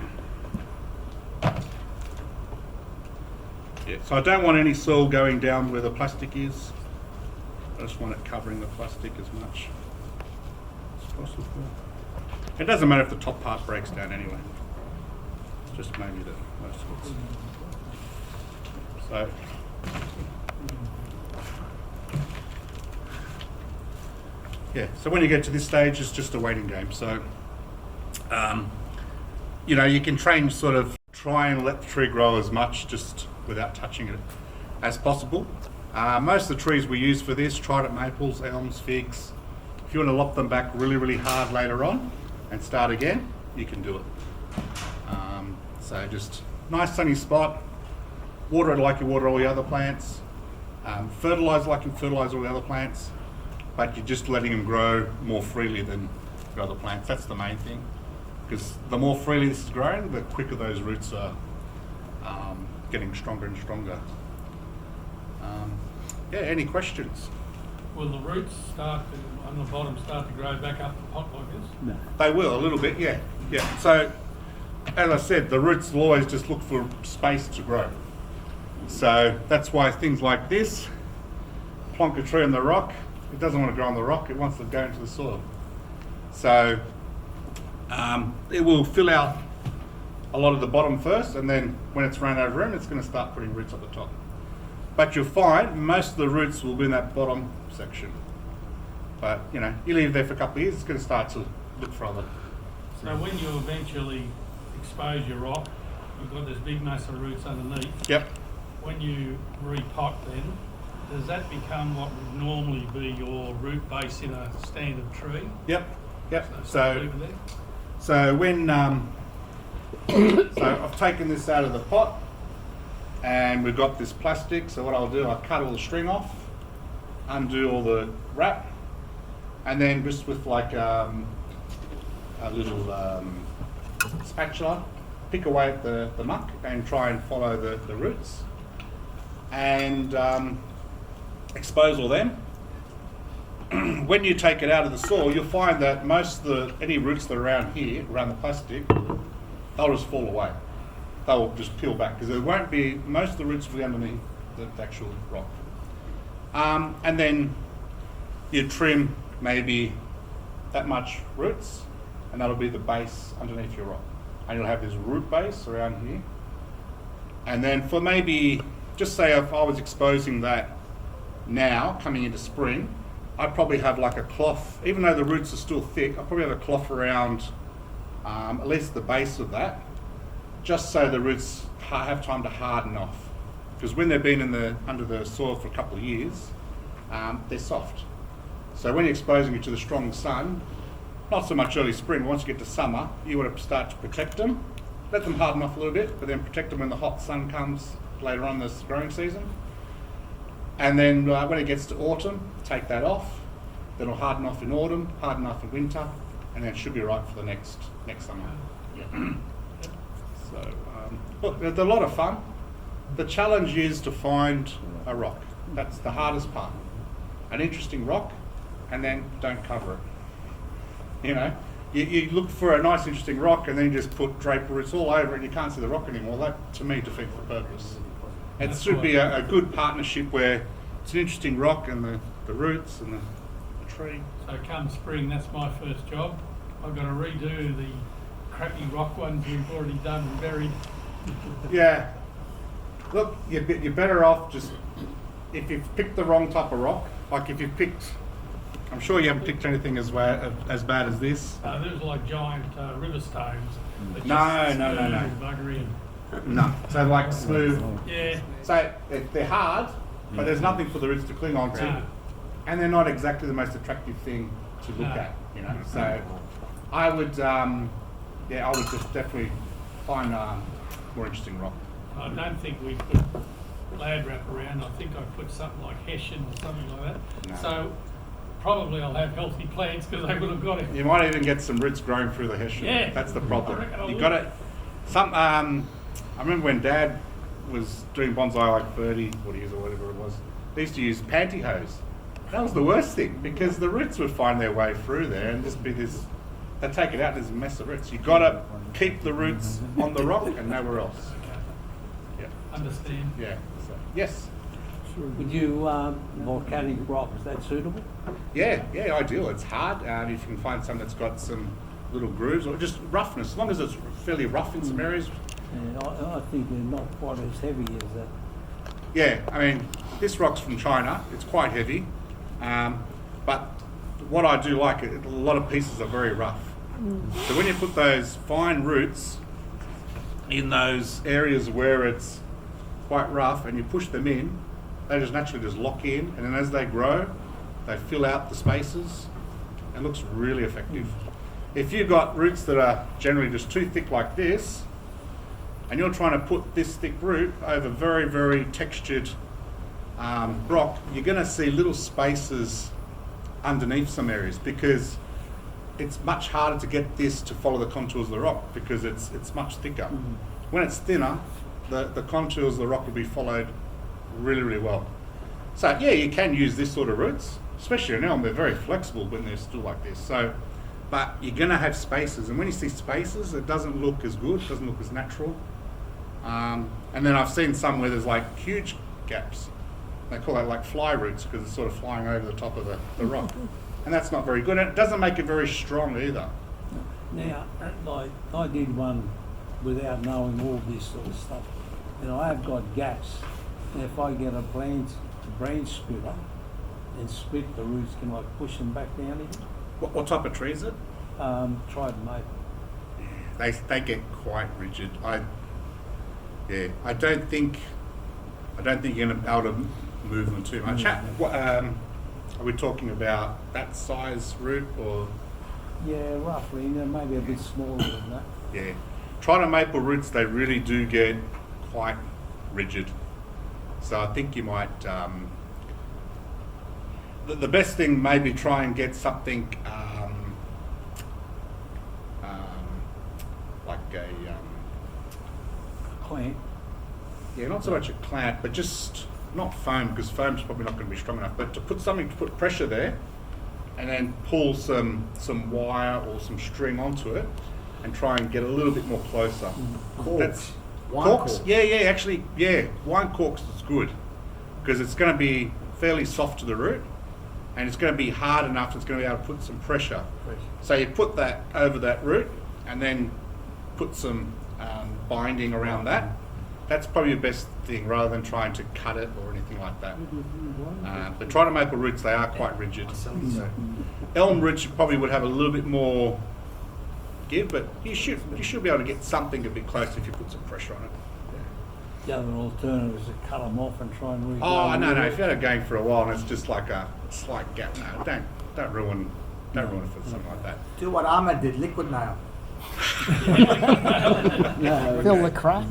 Yeah, so I don't want any soil going down where the plastic is. I just want it covering the plastic as much as possible. It doesn't matter if the top part breaks down anyway. It's just mainly the most of it. So yeah, so when you get to this stage, it's just a waiting game. So you know, you can sort of try and let the tree grow as much just without touching it as possible. Most of the trees we use for this, trident maples, elms, figs, if you want to lop them back really, really hard later on and start again, you can do it. So just nice sunny spot, water it like you water all the other plants, fertilise like you fertilise all the other plants, but you're just letting them grow more freely than the other plants. That's the main thing, because the more freely this is growing, the quicker those roots are getting stronger and stronger. Yeah, any questions? Will the roots on the bottom start to grow back up the pot like this? No. They will, a little bit, yeah. Yeah. So, as I said, the roots will always just look for space to grow. So that's why things like this, plonk a tree on the rock, it doesn't want to grow on the rock, it wants to go into the soil. So it will fill out a lot of the bottom first, and then when it's run out of room, it's going to start putting roots at the top. But you'll find most of the roots will be in that bottom section. But you know, you leave it there for a couple of years, it's going to start to look for other. So when you eventually expose your rock, you've got this big mass of roots underneath. Yep. When you repot then, does that become what would normally be your root base in a standard tree? Yep. Yep. So So, leave it there? so when so I've taken this out of the pot. and we've got this plastic, so what I'll do, I'll cut all the string off, undo all the wrap, and then just with like a little spatula, pick away at the muck and try and follow the roots, and expose all them. When you take it out of the soil, you'll find that any roots that are around here, around the plastic, they'll just fall away. They'll just peel back because there won't be, most of the roots will be underneath the actual rock. And then you trim maybe that much roots, and that'll be the base underneath your rock. And you'll have this root base around here. And then for maybe, just say if I was exposing that now, coming into spring, I'd probably have like a cloth, even though the roots are still thick, I'd probably have a cloth around at least the base of that, just so the roots have time to harden off. Because when they've been under the soil for a couple of years, they're soft. So when you're exposing it to the strong sun, not so much early spring, once you get to summer, you want to start to protect them, let them harden off a little bit, but then protect them when the hot sun comes later on this growing season. And then when it gets to autumn, take that off. Then it'll harden off in autumn, harden off in winter, and then it should be right for the next summer. Yeah. So, look, it's a lot of fun. The challenge is to find a rock. That's the hardest part. An interesting rock, and then don't cover it. You know, you look for a nice interesting rock and then you just put draper roots all over it and you can't see the rock anymore. That, to me, defeats the purpose. It should be a good partnership where it's an interesting rock and the roots and the tree. So come spring, that's my first job. I've got to redo the crappy rock ones we've already done and buried. Yeah. Look, you're better off just, if you've picked the wrong type of rock, like if you've picked, I'm sure you haven't picked anything as bad as this. There's like giant river stones. No. Buggery and No. So like smooth. yeah. So they're hard, but there's nothing for the roots to cling on to. No. And they're not exactly the most attractive thing to look at, you know. So I would, I would just definitely find more interesting rock. I don't think we put lad wrap around. I think I put something like hessian or something like that. No. So probably I'll have healthy plants because they would have got it. You might even get some roots growing through the hessian. Yeah. That's the problem. I reckon I You will. got it. I remember when Dad was doing bonsai like 30, 40 years or whatever it was, they used to use pantyhose. That was the worst thing because the roots would find their way through there and just be this, they'd take it out, there's a mess of roots. You've got to keep the roots on the rock and nowhere else. Yeah. Understand? Yeah. So, yes. Would you, volcanic rock, is that suitable? Yeah, ideal. It's hard. If you can find some that's got some little grooves or just roughness, as long as it's fairly rough in some areas. And I think they're not quite as heavy as that. Yeah, I mean, this rock's from China. It's quite heavy. But what I do like, a lot of pieces are very rough. So when you put those fine roots in those areas where it's quite rough and you push them in, they just naturally just lock in, and then as they grow, they fill out the spaces and looks really effective. If you've got roots that are generally just too thick like this, and you're trying to put this thick root over very, very textured rock, you're going to see little spaces underneath some areas because it's much harder to get this to follow the contours of the rock because it's much thicker. When it's thinner, the contours of the rock will be followed really, really well. So yeah, you can use this sort of roots, especially now they're very flexible when they're still like this. So, but you're going to have spaces, and when you see spaces, it doesn't look as good, it doesn't look as natural. And then I've seen some where there's like huge gaps. They call that like fly roots because it's sort of flying over the top of the rock. And that's not very good. And it doesn't make it very strong either. Now, like, I did one without knowing all this sort of stuff. And I have got gaps. And if I get a branch splitter and split the roots, can I push them back down again? What type of tree is it? Tried maple. They get quite rigid. I don't think you're going to be able to move them too much. Are we talking about that size root or? Yeah, roughly. Maybe a bit smaller than that. Yeah. Trident maple roots, they really do get quite rigid. So I think you might, the best thing maybe try and get something like a, Clean. yeah, not so much a clamp, but just not foam, because foam's probably not going to be strong enough, but to put something to put pressure there and then pull some wire or some string onto it and try and get a little bit more closer. Corks. Wine Corks? corks. Yeah, actually, yeah, wine corks is good because it's going to be fairly soft to the root and it's going to be hard enough it's going to be able to put some pressure. So you put that over that root and then put some binding around that. That's probably the best thing rather than trying to cut it or anything like that. The Trident maple roots, they are quite rigid. So elm roots you probably would have a little bit more give, but you should be able to get something a bit close if you put some pressure on it. The other alternative is to cut them off and try and regrow. Oh them. no, if you had it going for a while and it's just like a slight gap, no, don't ruin it for something like that. Do what Ahmed did, liquid nail. Fill the crack.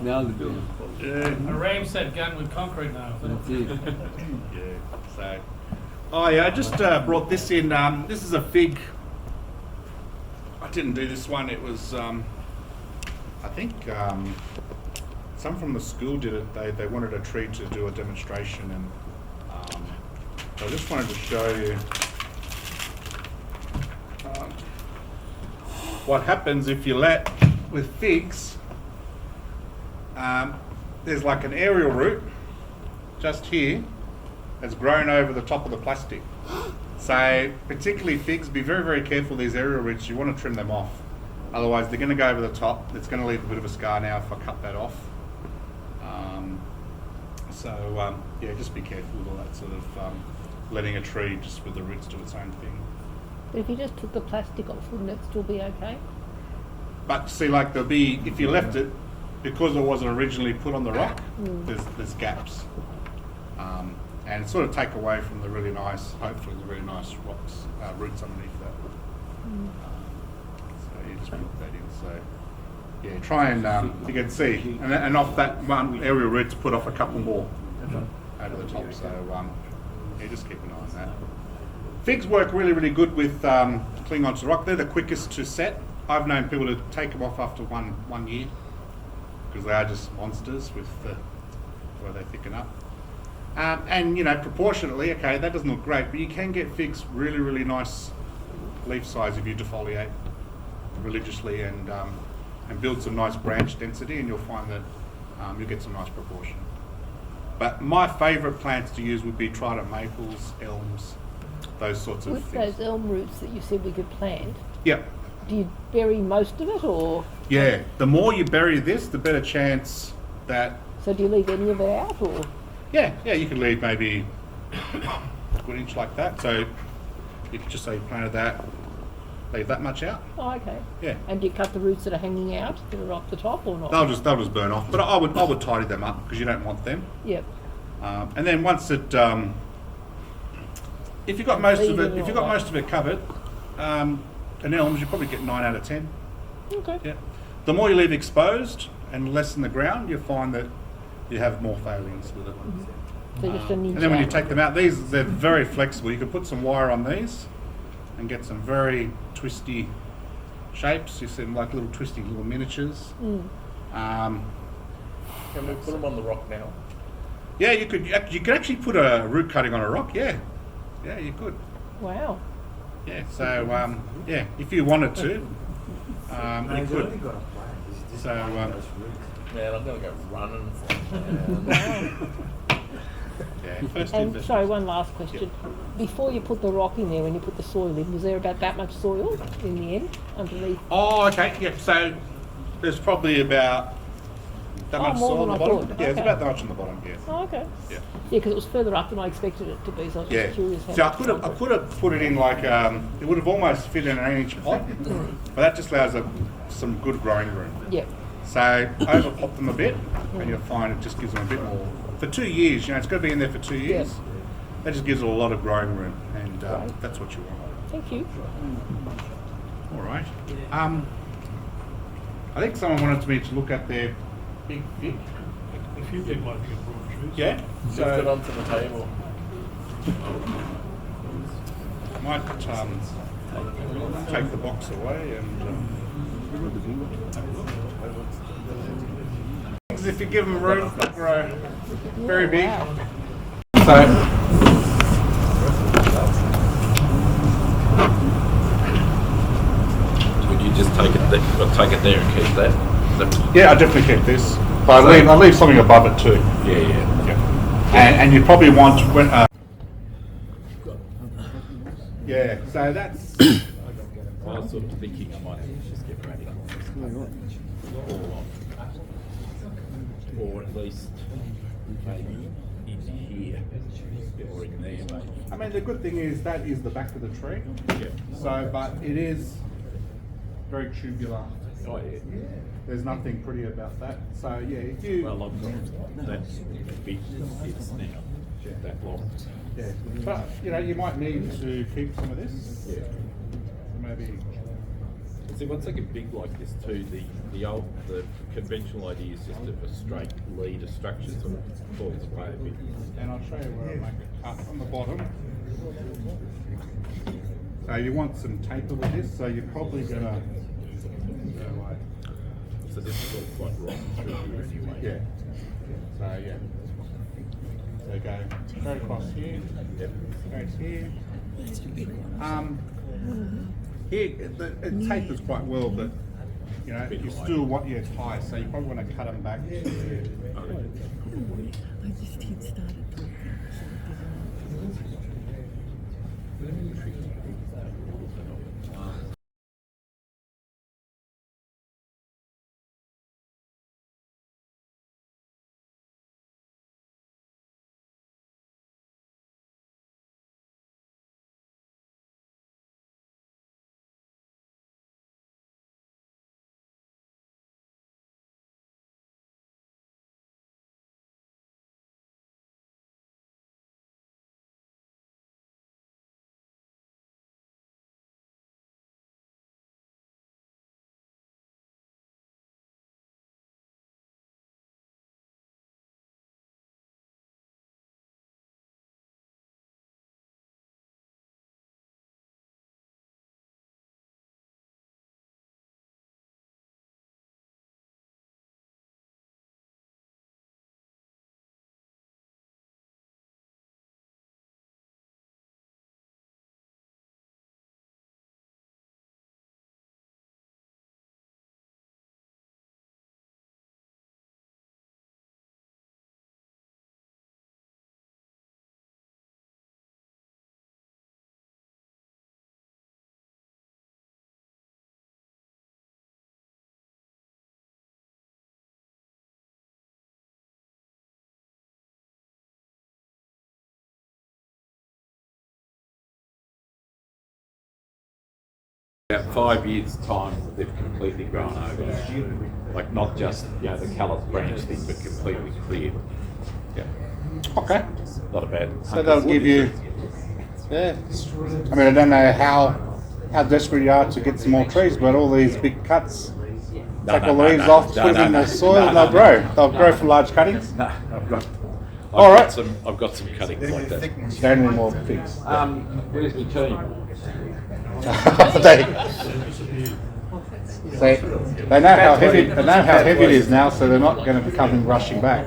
Now the building. A ram said gun with concrete now. Yeah. So, oh yeah, I just brought this in. This is a fig. I didn't do this one. It was, I think, some from the school did it. They wanted a tree to do a demonstration, and so I just wanted to show you what happens if you let with figs. There's like an aerial root just here that's grown over the top of the plastic. So particularly figs, be very, very careful these aerial roots. You want to trim them off. Otherwise they're going to go over the top. It's going to leave a bit of a scar now if I cut that off. Yeah, just be careful with all that sort of letting a tree just with the roots do its own thing. But if you just took the plastic off, wouldn't it still be okay? But see, like there'll be, if you left it, because it wasn't originally put on the rock, there's gaps. And it sort of take away from the really nice, hopefully the really nice roots underneath that. So you just put that in. So yeah, try and, you can see, and off that one aerial root to put off a couple more over the top. So yeah, just keep an eye on that. Figs work really, really good with clinging onto the rock. They're the quickest to set. I've known people to take them off after one year because they are just monsters with the way they thicken up. And you know, proportionately, okay, that doesn't look great, but you can get figs really, really nice leaf size if you defoliate religiously and build some nice branch density, and you'll find that you'll get some nice proportion. But my favourite plants to use would be trident maples, elms, those sorts of With things. those elm roots that you said we could plant, Yep. do you bury most of it, or Yeah, the more you bury this, the better chance that, so do you leave any of it out, or? yeah, you can leave maybe a good inch like that. So you could just say you planted that, leave that much out. Oh, okay. Yeah. And do you cut the roots that are hanging out that are off the top, or not? They'll just burn off. But I would tidy them up because you don't want them. Yep. And then once it, if you've got most of it covered, an elms you probably get 9 out of 10. Okay. Yeah. The more you leave exposed and less in the ground, you'll find that you have more failings with it. So just an inch And then when you out. take them out, they're very flexible. You can put some wire on these and get some very twisty shapes. You see them like little twisty little miniatures. Can we put them on the rock now? Yeah, you could actually put a root cutting on a rock. Yeah, you could. Wow. Yeah, so yeah, if you wanted to, you He's could. only got a plant. He's just So, planting those roots. Man, I'm going to go running. Yeah, first And investment. sorry, one last question. Before you put the rock in there, when you put the soil in, was there about that much soil in the end underneath? Oh, okay. Yeah. So there's probably about that much more soil on than the I bottom. thought. Yeah, it's Okay. about that much on the bottom. Yeah. Oh, okay. Yeah. Yeah, because it was further up than I expected it to be, so I was just Yeah. curious how So I much could have put it in like it would have almost fit in an 8-inch pot, but that just allows some good growing room. Yep. So overpop them a bit, and you'll find it just gives them a bit more. For 2 years, it's got to be in there for 2 years. Yep. That just gives it a lot of growing room, and that's what you want. Thank you. All right. I think someone wanted me to look at their big fig. If you get my big broad trees. Yeah. Lift it onto the table. Might take the box away and. If you give them room, they'll grow very big. So. Would you just take it there and keep that? Yeah, I definitely keep this. But I leave something above it too. Yeah. And you probably want when. Yeah, so that's. I was sort of thinking I might just get ready. Or at least maybe in here or in there maybe. I mean, the good thing is that is the back of the tree. Yeah. So, but it is very tubular. Oh yeah. There's nothing pretty about that. So yeah, if you. Well, I've got that big it's now that long. Yeah, but you know, you might need to keep some of this. Yeah. Maybe. See, once they get big like this too, the conventional idea is just of a straight leader structure sort of falls away a bit. And I'll show you where I make a cut on the bottom. So you want some taper with this, so you're probably gonna go like. So this is all quite rock through here anyway. Yeah. So yeah. So go across here. Yep. Go here. Here it tapers quite well, but you know you still want your tie, so you probably want to cut them back. I just had started talking. About 5 years' time, they've completely grown over. Like not just the callous branch thing, but completely cleared. Yeah. Okay. Not a bad. So they'll give you. Yeah. I mean, I don't know how desperate you are to get some more trees, but all these big cuts. Take all the leaves off, put them in the soil, and they'll grow. They'll grow for large cuttings. No, I've got some cuttings like that. Don't need more figs. Where's my team? they know how heavy it is now, so they're not going to be coming rushing back.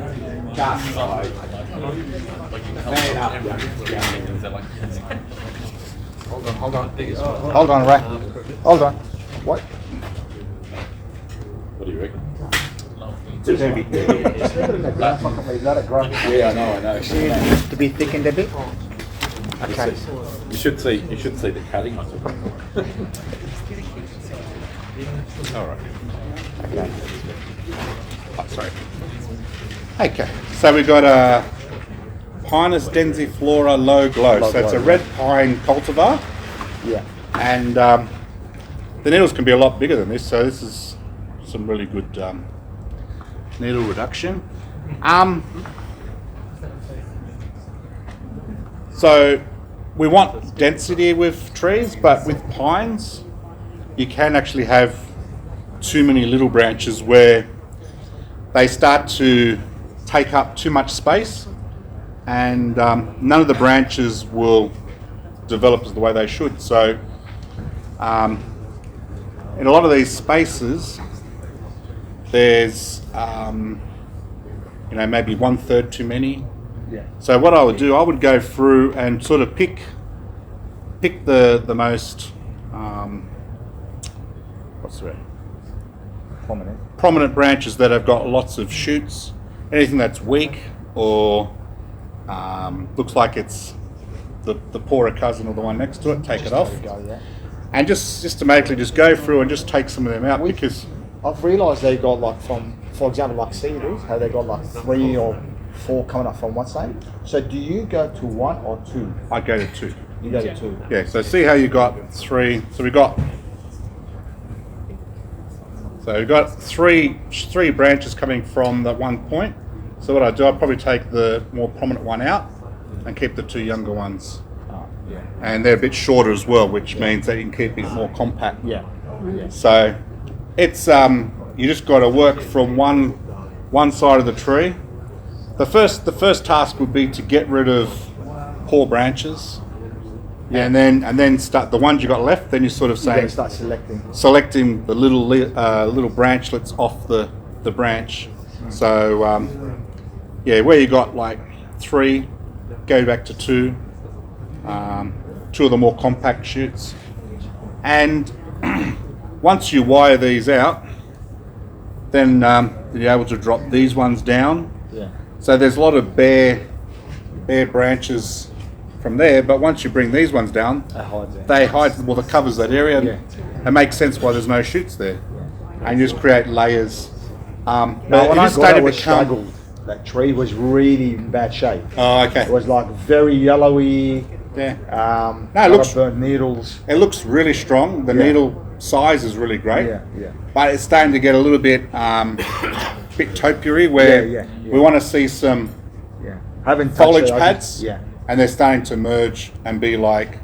Hold on, Ray. Hold on. What? What do you reckon? Too heavy. Yeah, I know. To be thickened a bit. Okay. You should see the cutting on it. All right. Okay. Oh, sorry. Okay. So we've got a Pinus densiflora low glow. So it's a red pine cultivar. Yeah. And the needles can be a lot bigger than this. So this is some really good needle reduction. So we want density with trees, but with pines, you can actually have too many little branches where they start to take up too much space, and none of the branches will develop as the way they should. So in a lot of these spaces, there's maybe 1/3 too many. Yeah. So what I would do, I would go through and sort of pick the most what's the word? Prominent branches that have got lots of shoots. Anything that's weak or looks like it's the poorer cousin or the one next to it, take it off. And just systematically just go through and just take some of them out, because I've realised they got like for example, like cedars, how they got like 3 or 4 coming up from one side. So do you go to 1 or 2? I go to 2. You go to 2. Yeah, so see how you got 3. So we've got three branches coming from that one point. So what I do, I probably take the more prominent one out and keep the 2 younger ones. And they're a bit shorter as well, which means that you can keep it more compact. Yeah. So it's you just got to work from one side of the tree. The first task would be to get rid of poor branches, and then start the ones you got left. Then you sort of say start selecting the little branchlets off the branch. So where you got like 3, go back to 2. 2 of the more compact shoots, and once you wire these out, then you're able to drop these ones down. Yeah. So there's a lot of bare branches from there, but once you bring these ones down, they hide, well, it covers that area, and it makes sense why there's no shoots there, and you just create layers. But when I got it, was struggled. That tree was really in bad shape. Oh, okay. It was like very yellowy. Yeah. It looks burnt needles. It looks really strong. The needle size is really great. Yeah. But it's starting to get a little bit topiary, where we want to see some foliage pads. And they're starting to merge and be like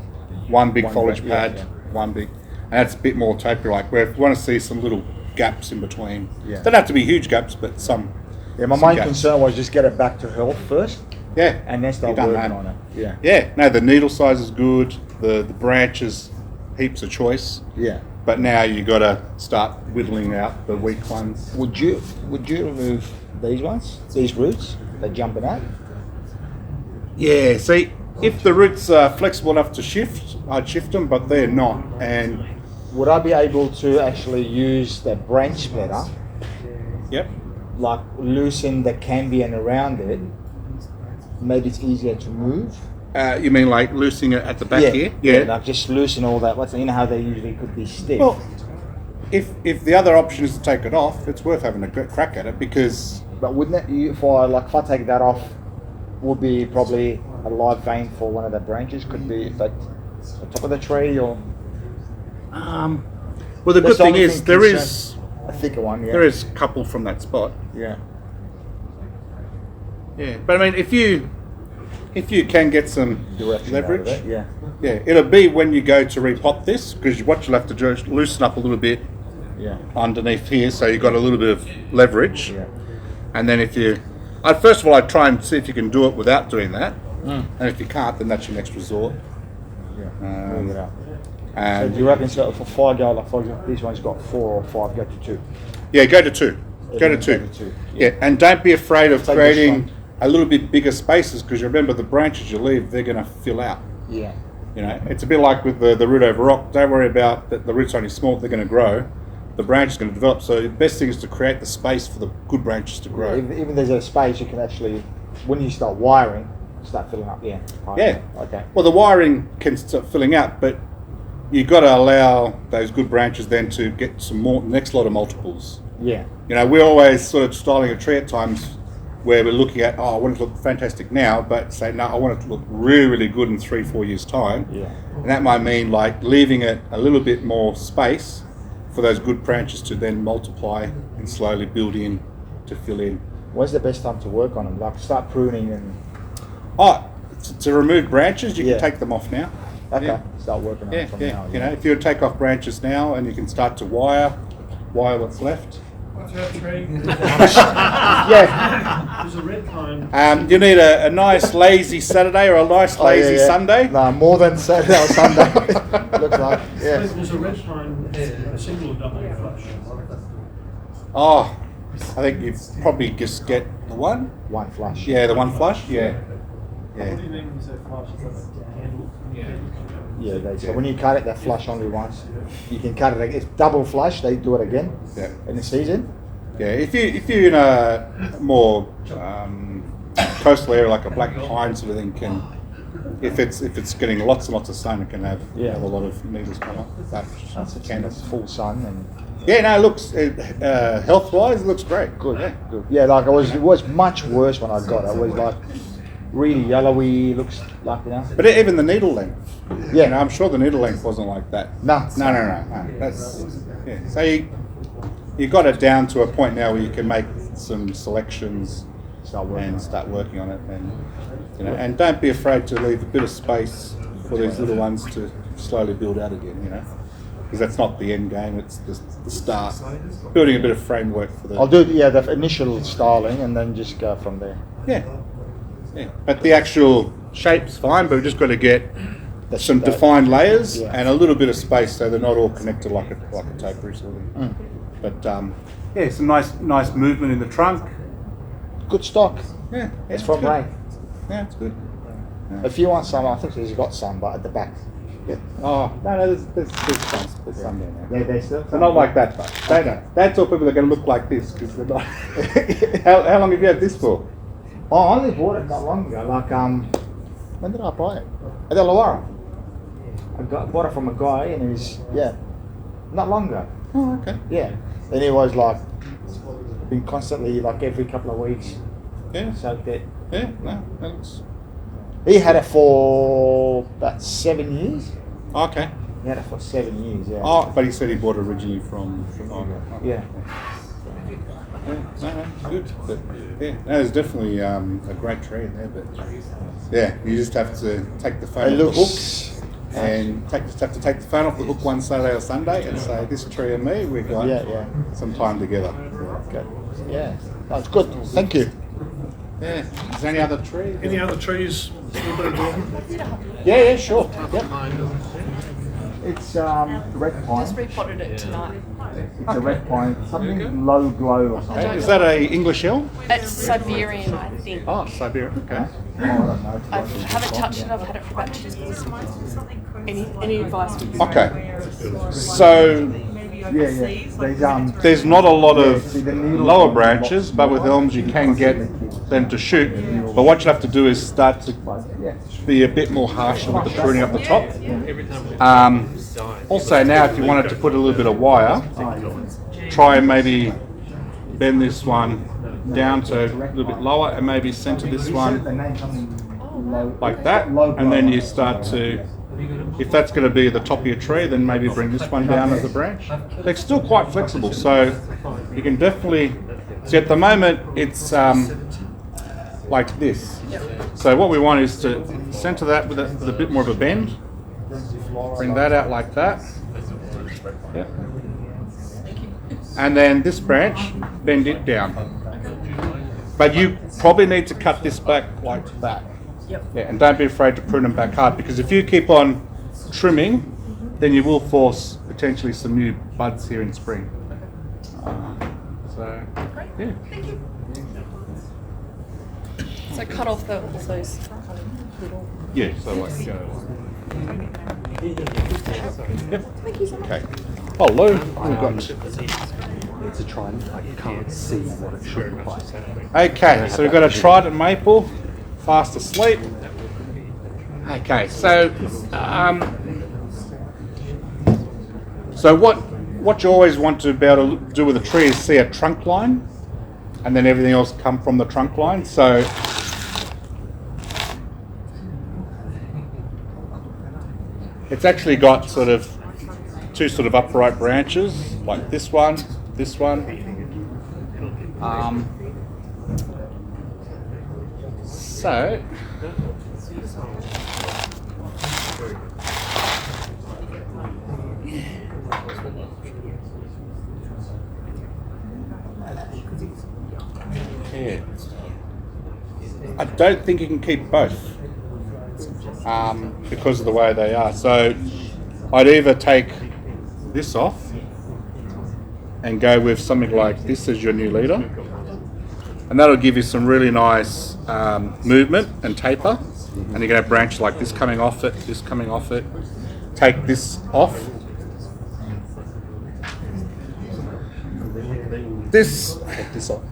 one big foliage pad, one big, and that's a bit more topiary like. Where we want to see some little gaps in between. Yeah. Don't have to be huge gaps, but some. Yeah, my main concern was just get it back to health first. Yeah, and then start working on it. Yeah. Yeah. No, the needle size is good. The branches, heaps of choice. Yeah. But now you got to start whittling out the weak ones. Would you remove these ones? These roots? They're jumping out. Yeah. See, if the roots are flexible enough to shift, I'd shift them, but they're not. And would I be able to actually use the branch splitter? Yep. Like loosen the cambium around it. Maybe it's easier to move. You mean like loosening it at the back here? Yeah, like just loosen all that. You know how they usually could be stiff. Well, if the other option is to take it off, it's worth having a good crack at it, because. But wouldn't it? If I take that off, would be probably a live vein for one of the branches. Could be affect the top of the tree or. Well, the good thing is there is a thicker one. Yeah. There is a couple from that spot. Yeah. Yeah, but I mean, if you can get some leverage, yeah, it'll be when you go to repot this, because what you'll have to do is loosen up a little bit, underneath here, so you've got a little bit of leverage, and then first of all, I'd try and see if you can do it without doing that, and if you can't, then that's your next resort. Move it out. So do you reckon for 5 go, like for example, this one's got 4 or 5, go to 2? Yeah, go to 2. Go to 2. Yeah, and don't be afraid of creating a little bit bigger spaces, because you remember the branches you leave, they're going to fill out. Yeah. You know, it's a bit like with the root over rock. Don't worry about that. The root's only small; they're going to grow. The branch is going to develop. So the best thing is to create the space for the good branches to grow. Even there's a space, you can actually, when you start wiring, start filling up. Yeah. Yeah. Okay. Well, the wiring can start filling out, but you've got to allow those good branches then to get some more, next lot of multiples. Yeah. You know, we're always sort of styling a tree at times where we're looking at, I want it to look fantastic now, but say, no, I want it to look really, really good in 3-4 years' time. Yeah. And that might mean like leaving it a little bit more space for those good branches to then multiply and slowly build in to fill in. When's the best time to work on them? Like start pruning and... To remove branches, you can take them off now. Okay, yeah. Start working on it from now. You know, if you take off branches now and you can start to wire what's left, What's that tree? Yeah. There's a red pine. You need a nice lazy Saturday or a nice lazy Sunday. No, more than Saturday or Sunday. Looks like. Yeah. There's a red pine, a single or double flush. Oh, I think you probably just get the one. One flush. Yeah, the one flush. Yeah. What do you mean when you say flush? Is that handle? Yeah, so when you cut it, they flush only once. You can cut it again. If double flush, they do it again in the season. Yeah, if you're in a more coastal area like a black pine sort of thing, if it's getting lots and lots of sun, it can have a lot of needles come up. That's it's full sun and. Yeah, no, it looks health-wise, it looks great. Good, good. Yeah, like it was much worse when I got it. It was like really yellowy. Looks like But even the needle length. Yeah, you know, I'm sure the needle length wasn't like that. No. That's So you got it down to a point now where you can make some selections start working on it, and and don't be afraid to leave a bit of space for these little ones to slowly build out again. Because that's not the end game; it's the start. Building a bit of framework for the. I'll do the initial styling and then just go from there. Yeah. But the actual shape's fine, but we've just got to get some defined layers and a little bit of space so they're not all connected like a topiary sort of thing. But some nice movement in the trunk. Good stock. Yeah, it's from Ray. Yeah, it's good. Yeah. If you want some, I think he's got some, but at the back. Yeah. Oh no, there's some. There's some there now. They still. They're not like that, but that's all people are going to look like this because they're not. How long have you had this for? Oh, I only bought it not long ago. Like when did I buy it? At Illawarra. I bought it from a guy, and he was not long ago. Oh, okay. Yeah, and he was like been constantly like every couple of weeks. Yeah. Soaked it. Yeah. No, that looks. He had it for about 7 years. Okay. He had it for 7 years. Yeah. Oh, but he said he bought it originally from. Yeah. No, good. But there's definitely a great tree in there. But you just have to take the phone off the hook and have to take the phone off the hook one Saturday or Sunday and say, "This tree and me, we've got some time together." Okay. Yeah, that's good. Thank you. Yeah. Is there any other tree? Any other trees? Yeah, sure. Yep. It's red pine. Just repotted it tonight. It's a red pine, something low glow or something. Is that a English elm? It's Siberian, I think. Oh, Siberian. Okay. I don't know. I haven't touched it. I've had it for about 2 years. Any advice? Okay. So there's not a lot of lower branches, but with elms you can get them to shoot. But what you have to do is start to be a bit more harsher with the pruning up the top. Also now, if you wanted to put a little bit of wire, try and maybe bend this one down to a little bit lower and maybe center this one like that, and then you start to, if that's going to be the top of your tree, then maybe bring this one down as a branch. They're still quite flexible, so you can definitely see. At the moment it's like this, so what we want is to center that with a bit more of a bend, bring that out like that, and then this branch, bend it down. But you probably need to cut this back like that. And don't be afraid to prune them back hard, because if you keep on trimming, then you will force potentially some new buds here in spring. Thank you. So cut off those little. Yeah, so like. Thank you so much. Okay. Oh, Lou, we've got. To try and I can't see what it should look like. Okay, so we've got a trident maple, fast asleep. Okay, so what you always want to be able to do with a tree is see a trunk line, and then everything else come from the trunk line. So it's actually got sort of two sort of upright branches, like this one. So Yeah. I don't think you can keep both because of the way they are. So I'd either take this off and go with something like this as your new leader, and that'll give you some really nice movement and taper. And you're going to have branches like this coming off it, this coming off it. Take this off. This off.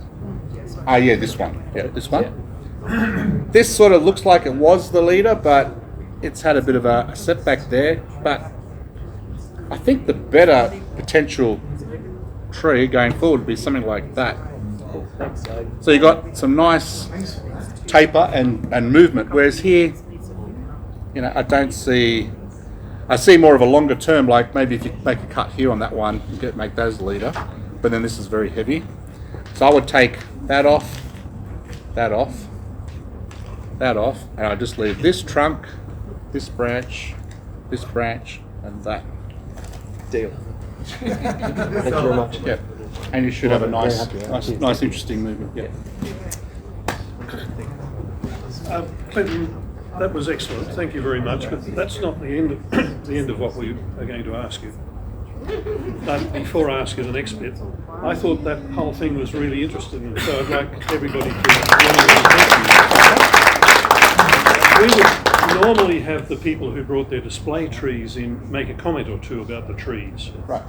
Ah, yeah, this one. Yeah, this one. This sort of looks like it was the leader, but it's had a bit of a setback there. But I think the better potential tree going forward would be something like that. So you got some nice taper and movement, whereas here, I see more of a longer term, like maybe if you make a cut here on that one, you make that as the leader, but then this is very heavy. So I would take that off, that off, that off, and I just leave this trunk, this branch, and that. Deal. Thank you very much. Yeah, and you should have a nice, interesting movement. Yeah. Clinton, that was excellent. Thank you very much. But that's not the end of what we are going to ask you. Before I ask you the next bit, I thought that whole thing was really interesting, and so I'd like everybody to join us. We would normally have the people who brought their display trees in make a comment or two about the trees. Right.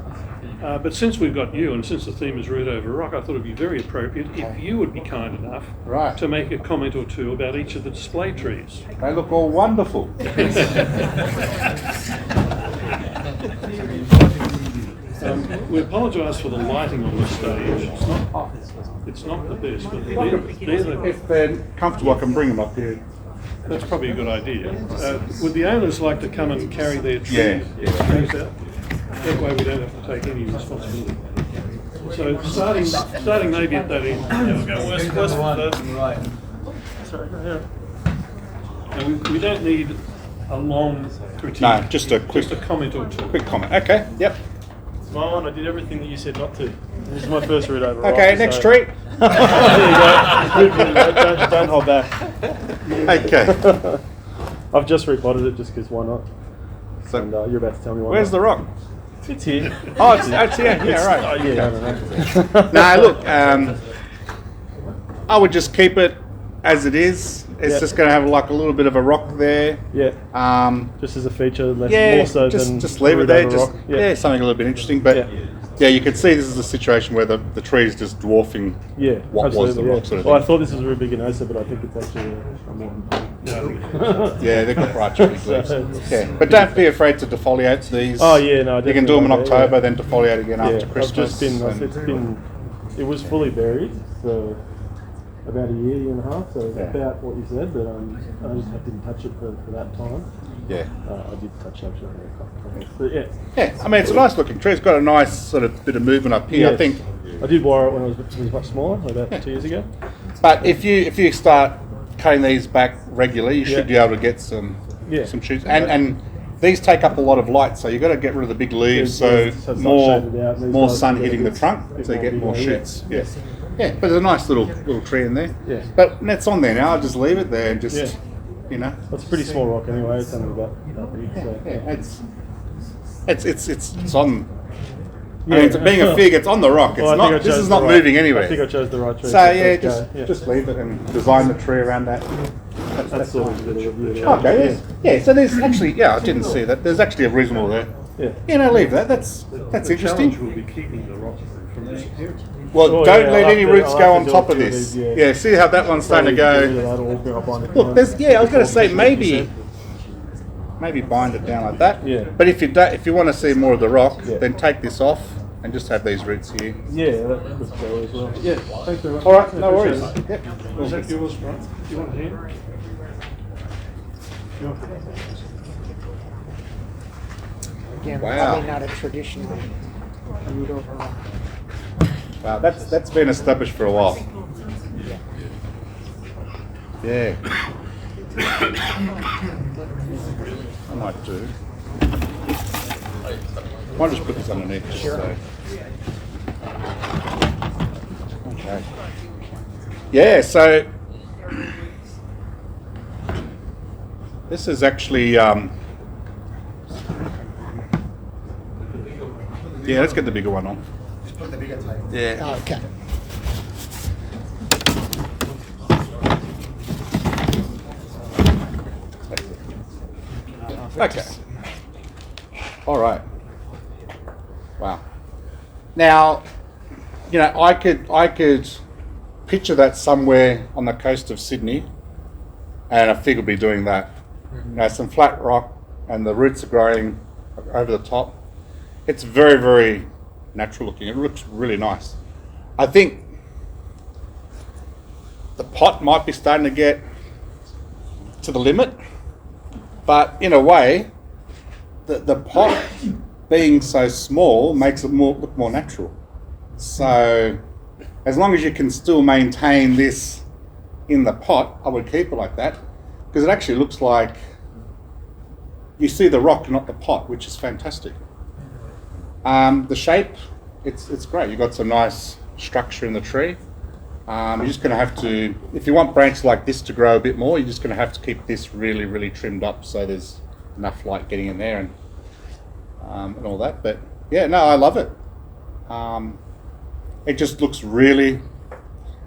But since we've got you, and since the theme is Root Over Rock, I thought it would be very appropriate if you would be kind enough to make a comment or two about each of the display trees. They look all wonderful. We apologise for the lighting on the stage. It's not the best, but if they're comfortable, I can bring them up here. That's probably a good idea. Would the owners like to come and carry their trees, trees out? That way we don't have to take any responsibility. So starting maybe at that end. Right. Sorry. And we don't need a long critique. No, just a comment or two. Quick comment. Okay. Yep. It's my one. I did everything that you said not to. This is my first route over. Okay, next tree. There you go. Don't hold back. Okay. I've just repotted it just because why not? So, and you're about to tell me why. Where's not. the rock? It's here. Oh, it's here. Yeah, right. Oh, yeah. Okay. Nah, look. I would just keep it as it is. It's just going to have like a little bit of a rock there. Yeah. Just as a feature, more so than just leave it there. Just something a little bit interesting. But yeah, you can see this is a situation where the tree is just dwarfing what was the rock sort of thing. Well, I thought this was a really big Inosa, but I think it's actually a more yeah, they've got bright big leaves. Yeah, but don't be afraid to defoliate these. Oh yeah, no, you can do them in October, then defoliate again after Christmas. It was fully buried for about a year and a half, so about what you said, but I just didn't touch it for that time. Yeah. I did touch actually a couple of times, but yeah, I mean it's a nice looking tree. It's got a nice sort of bit of movement up here. Yes. I think I did wire it when it was much smaller, about 2 years ago. But if you start cutting these back regularly, you should be able to get some shoots. And these take up a lot of light, so you've got to get rid of the big leaves, so more sun hitting the trunk, so you get more shoots. Yes. Yeah, but there's a nice little tree in there. Yeah. But it's on there now. I'll just leave it there and just, It's a pretty small rock anyway. It's only about that big. So. It's on. I mean, being a fig, it's on the rock. It's not. This is not moving anywhere. I think I chose the right tree. So just leave it and design the tree around that. That's sort of a review. Okay. Yeah. So there's actually I didn't see that. There's actually a reasonable there. Yeah. Leave that. That's interesting. The challenge will be keeping the rock from disappearing. Well, don't let any roots go on top of this. Yeah, see how that one's starting to go. Look, there's. I was going to say maybe bind it down like that. Yeah. But if you want to see more of the rock, then take this off and just have these roots here. Yeah, that looks better as well. Yeah, thanks very much. All right, no worries. Was that yours, right? Do you want a hand? Again, Wow. probably not a traditional root over rock. Wow, that's been established for a while. Yeah. I might do. Might just put this underneath just so. Okay. Yeah, so this is actually, yeah, let's get the bigger one on. Just put the bigger table. Yeah. Oh, okay. Okay. All right. Wow. Now, you know, I could picture that somewhere on the coast of Sydney, and a fig would be doing that. You know, some flat rock, and the roots are growing over the top. It's very, very natural looking. It looks really nice. I think the pot might be starting to get to the limit, but in a way, the pot being so small makes it look more natural. So as long as you can still maintain this in the pot, I would keep it like that, because it actually looks like you see the rock, not the pot, which is fantastic. The shape, it's great. You've got some nice structure in the tree. You're just going to have to, if you want branches like this to grow a bit more, you're just going to have to keep this really, really trimmed up so there's enough light getting in there and all that. But yeah, no, I love it. It just looks really,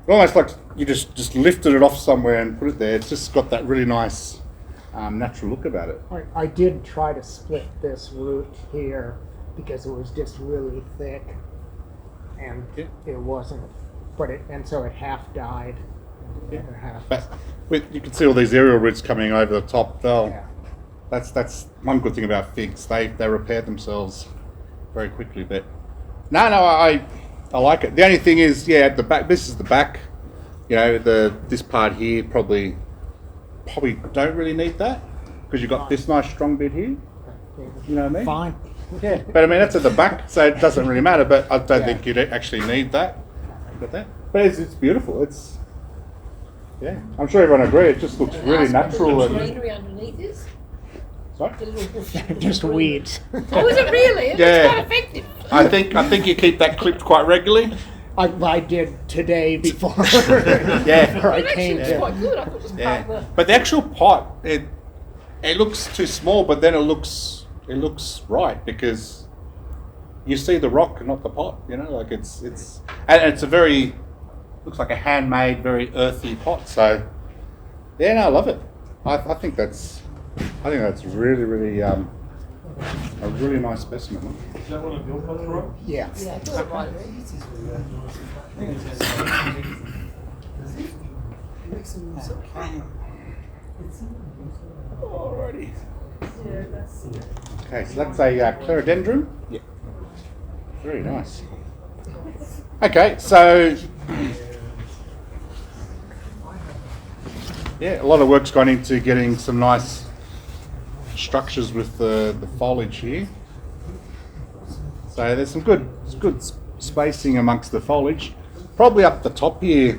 almost like you just lifted it off somewhere and put it there. It's just got that really nice natural look about it. I did try to split this root here because it was just really thick, and it wasn't. But and so it half died. Yeah. And half. But you can see all these aerial roots coming over the top. That's one good thing about figs. They repair themselves very quickly. But no, I like it. The only thing is, yeah, at the back. This is the back. You know, this part here probably don't really need that, because you've got this nice strong bit here. You know what I mean? Fine. Yeah, but I mean that's at the back, so it doesn't really matter. But I don't think you'd actually need that. Got that? But it's beautiful. It's, yeah, I'm sure everyone agrees. It just looks really natural. The greenery underneath this. Sorry? The little bush. Just weeds. Oh, is it really? It's Yeah. quite effective. I think you keep that clipped quite regularly. I did today before. Yeah. Before I It actually came looks in. quite good. I thought it was part of the... But the actual pot, it looks too small, but then it looks right, because you see the rock and not the pot. You know, like it's and it's a very, looks like a handmade, very earthy pot. So yeah, no, I love it. I think that's really, really a really nice specimen. Is that one of your pots, Rob? Yeah. Yeah, I thought it right. Alrighty. Okay, so that's a clerodendron. Yeah. Very nice. Okay, so yeah, a lot of work's gone into getting some nice structures with the foliage here. So there's some good spacing amongst the foliage. Probably up the top here.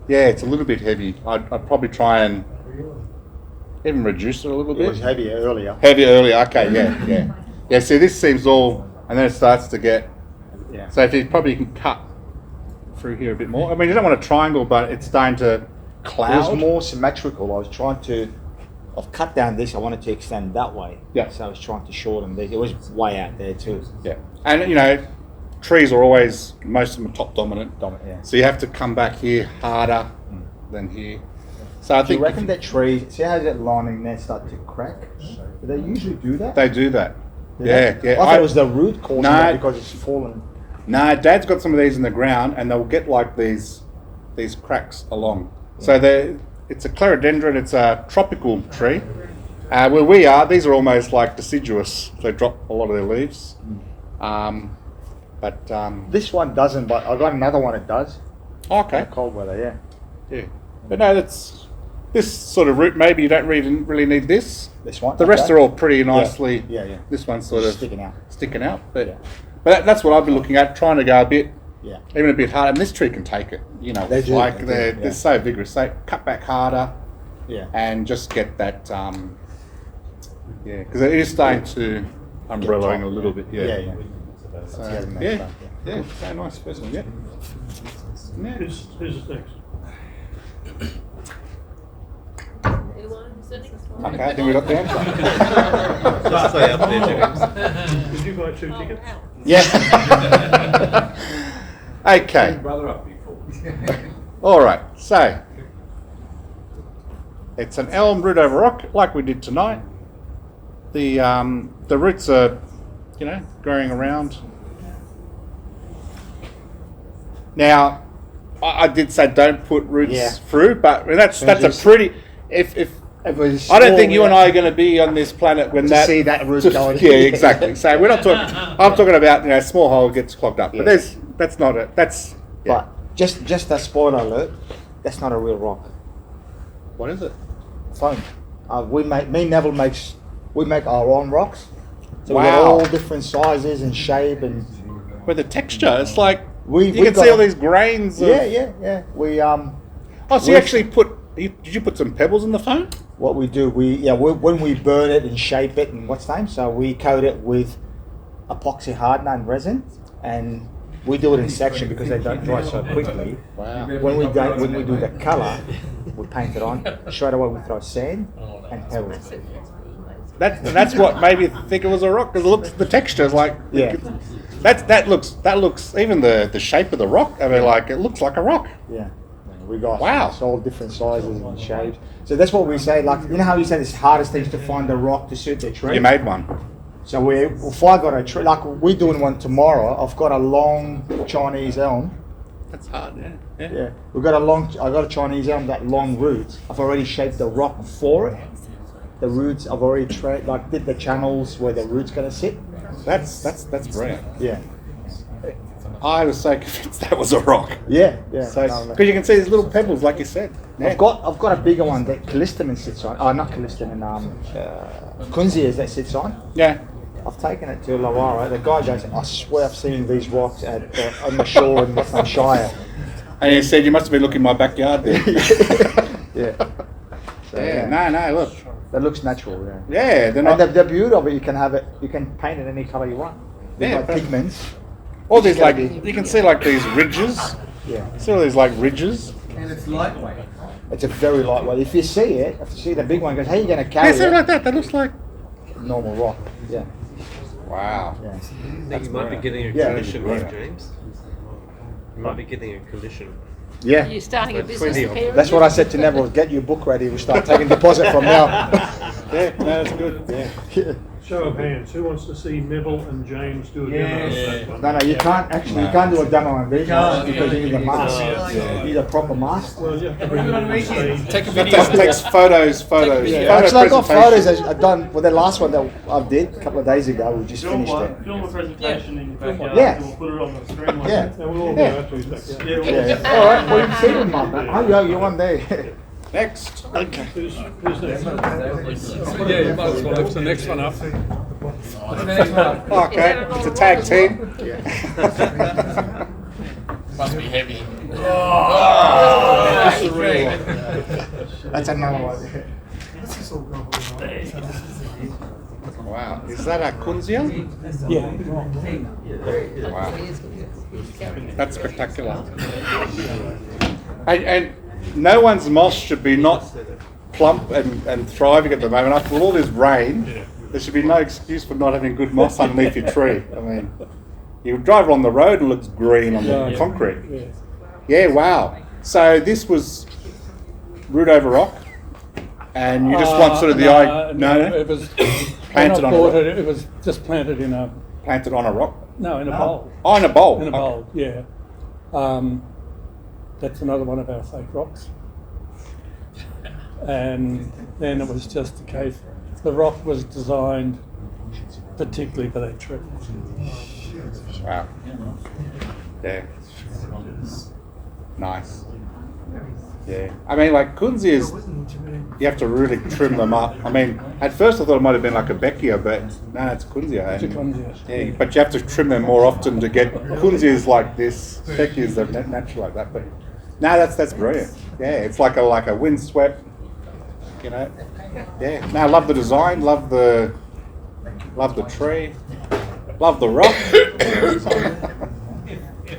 Yeah, it's a little bit heavy. I'd probably try and even reduce it a little bit. It was heavier earlier. Heavier earlier. Okay, yeah. Yeah, see, this seems all, and then it starts to get. Yeah. So if you probably can cut through here a bit more. I mean, you don't want a triangle, but it's starting to cloud. It was more symmetrical. I was trying to. I've cut down this. I wanted to extend that way. Yeah. So I was trying to shorten this. It was way out there too. Yeah, and you know, trees are always, most of them are top dominant. Yeah. So you have to come back here harder than here. So I Do think you reckon that trees? See how that lining there start to crack? Do they usually do that? they do that. Do Yeah, they? yeah. I thought it was the root causing No. that because it's fallen. No, Dad's got some of these in the ground, and they'll get like these cracks along. So it's a clerodendron. It's a tropical tree. Where we are, these are almost like deciduous. They drop a lot of their leaves. This one doesn't, but I got another one that does. Okay. Cold weather, yeah. Yeah. But no, that's this sort of root. Maybe you don't really need this. This one. The rest okay. are all pretty nicely. Yeah. This one's sort of sticking out. But that's what I've been looking at, trying to go a bit, Yeah. even a bit harder. And this tree can take it. You know, They it's do, like they do, they're so vigorous. So cut back harder. Yeah. And just get that. Because it is starting to umbrelloing a little bit. Yeah. So, Yeah, yeah, so nice specimen. Yeah. Who's next? Okay, I think we got the answer. Just stay up there, James. Did you buy 2 tickets? Yeah. Okay. Brother up before. All right. So it's an elm root over rock, like we did tonight. The roots are, growing around. Now, I did say don't put roots through, but I mean, that's a pretty. If I don't think you and I are going to be on this planet when To see that root going. Yeah, exactly. So we're not talking. I'm talking about small hole gets clogged up, but that's not it. That's But just a spoiler alert, that's not a real rock. What is it? Foam. Neville we make our own rocks. So we got Wow. all different sizes and shape and. With the texture, it's like We you can see all these grains. Yeah. We Oh, so you actually did you put some pebbles in the foam? What we do, when we burn it and shape it and what's name, so we coat it with epoxy hardener and resin, and we do it in section because they don't dry so quickly. Wow. When we do the colour, we paint it on. Straight away we throw sand and pebbles. That's what made me think it was a rock, because the texture is like that looks even the shape of the rock. I mean, like it looks like a rock. Yeah. We got Wow. all different sizes and shapes. So that's what we say. Like how you said it's hardest thing is to find a rock to suit the tree. You made one. So if I got a tree, like we're doing one tomorrow, I've got a long Chinese elm. That's hard, yeah. Yeah, I got a Chinese elm that long roots. I've already shaped the rock for it. The roots I've already did the channels where the roots gonna sit. That's brilliant. Yeah. I was so convinced that was a rock. Yeah. So because you can see these little pebbles, like you said. Yeah. I've got a bigger one that callistemon sits on. Oh, not callistemon. Kunzias that sits on. Yeah. I've taken it to Lawara. The guy goes, I swear I've seen these rocks on the shore in Western Shire. And he said, you must have been looking in my backyard there. Yeah. So, No, look. That looks natural, yeah. Yeah, they're not. And the beauty of it, you can paint it any colour you want. Yeah, Like pigments. All these you can see like these ridges. Yeah. See all these like ridges. And it's lightweight. It's a very lightweight. If you see the big one, goes, how are you going to carry Yeah, something it? like that. That looks like Normal rock. Yeah. wow. Yeah. I think you might be getting a Yeah. commission, right, James? You might be getting a commission. Yeah. You're starting a Like business 20 of them. here. That's what I said to Neville. Get your book ready. We'll start taking deposit from now. Yeah, no, that's good. Yeah. Show of hands. Who wants to see Neville and James do a demo of that one? No, you can't actually. You can't do a demo on these ones because you need a mask. You need a proper mask. Well, you have to bring it on stage. Take a That video. takes photos. Yeah. Actually, I got photos I've done. Well, the last one that I did a couple of days ago, we just finished it. Film a presentation in your backyard. Yeah. We'll put it on the screen. Like Yeah. that. And we'll all go out to his backyard. Yeah. All right. Well, you've seen them, man. Oh, yeah, you're one day. Next. Okay. Who's next? Yeah, you might as well lift the next one up. Okay. It's a tag team. Must be heavy. That's the real one. That's another one. Wow. Is that a Kunzia? Yeah. Wow. That's spectacular. And no one's moss should be not plump and thriving at the moment. After all this rain, there should be no excuse for not having good moss underneath your tree. I mean, you drive along the road and it looks green on the concrete. Yeah, wow. So this was root over rock, and you just want sort of the eye. No, It was planted on a rock. It was just planted in a Planted on a rock. in a bowl. Oh, in a bowl. In a Okay. bowl, yeah. That's another one of our fake rocks. And then it was just a case. The rock was designed particularly for that tree. Wow. Yeah. Nice. Yeah. I mean, like Kunzias, you have to really trim them up. I mean, at first I thought it might have been like a Beckia, but no, it's Kunzia. It's a Kunzia. Yeah, but you have to trim them more often to get Kunzias like this. Beckias are natural like that, but no, that's brilliant. Yeah, it's like a windswept, you know. Yeah. No, I love the design, love the tree, love the rock.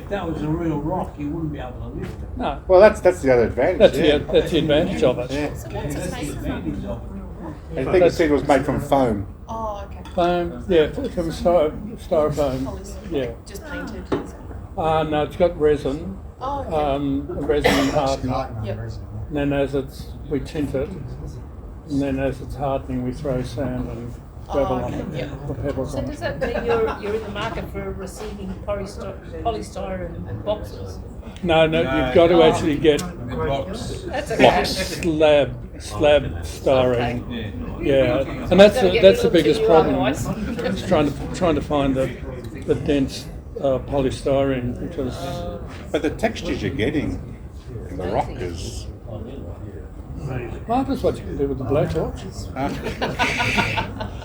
if that was a real rock, you wouldn't be able to lift it. No, Well, that's the other advantage. that's yeah. that's the advantage of it. Yeah. So what's it made from? I think you said it was made from foam. Oh, okay. Yeah, from styrofoam. Yeah. Just painted. No, it's got resin. Oh, okay. Resin and harden. Yep. And then we tint it, and then as it's hardening, we throw sand and gravel on it, yeah. or pebbles So on does it. that mean you're in the market for receiving polystyrene boxes? No, you've got to actually get That's okay. blocks, slab styrene. Yeah, and that's the biggest problem. It's trying to find the dense polystyrene because. But the textures you're getting in the rock is. Well, that's what you can do with the blowtorch.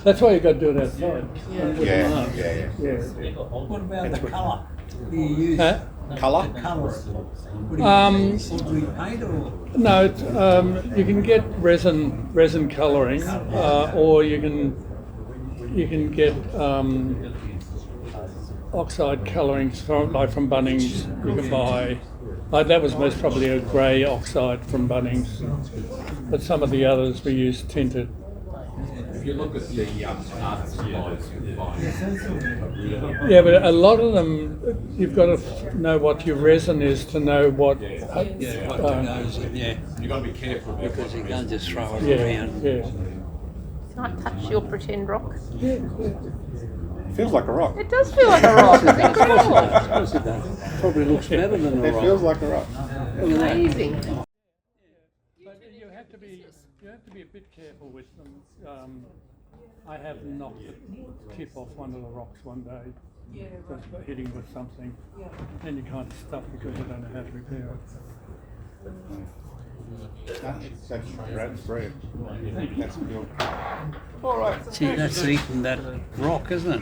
That's why you've got to do it outside. Yeah. What about the colour? Do you use Colour? colours? What do you use? Do you paint or? No, you can get resin colouring, or you can get oxide colourings from Bunnings. You can buy. That was most probably a grey oxide from Bunnings, but some of the others we use tinted. If you look at the art supplies, you'll find. Yeah, but a lot of them, you've got to know what your resin is to know what. What goes in, yeah. You've got to be careful about Because you can't just throw it Yeah, around. yeah. Can I touch your pretend rock? Feels like a rock. It does feel like a rock. It's incredible. Of course it does. Probably looks better than a It rock. feels like a rock. Amazing. But you have to be a bit careful with them. I have knocked the tip off one of the rocks one day, just by hitting with something, and you can't stop because I don't know how to repair That's great. That's good. All right. See, that's eating that rock, isn't it?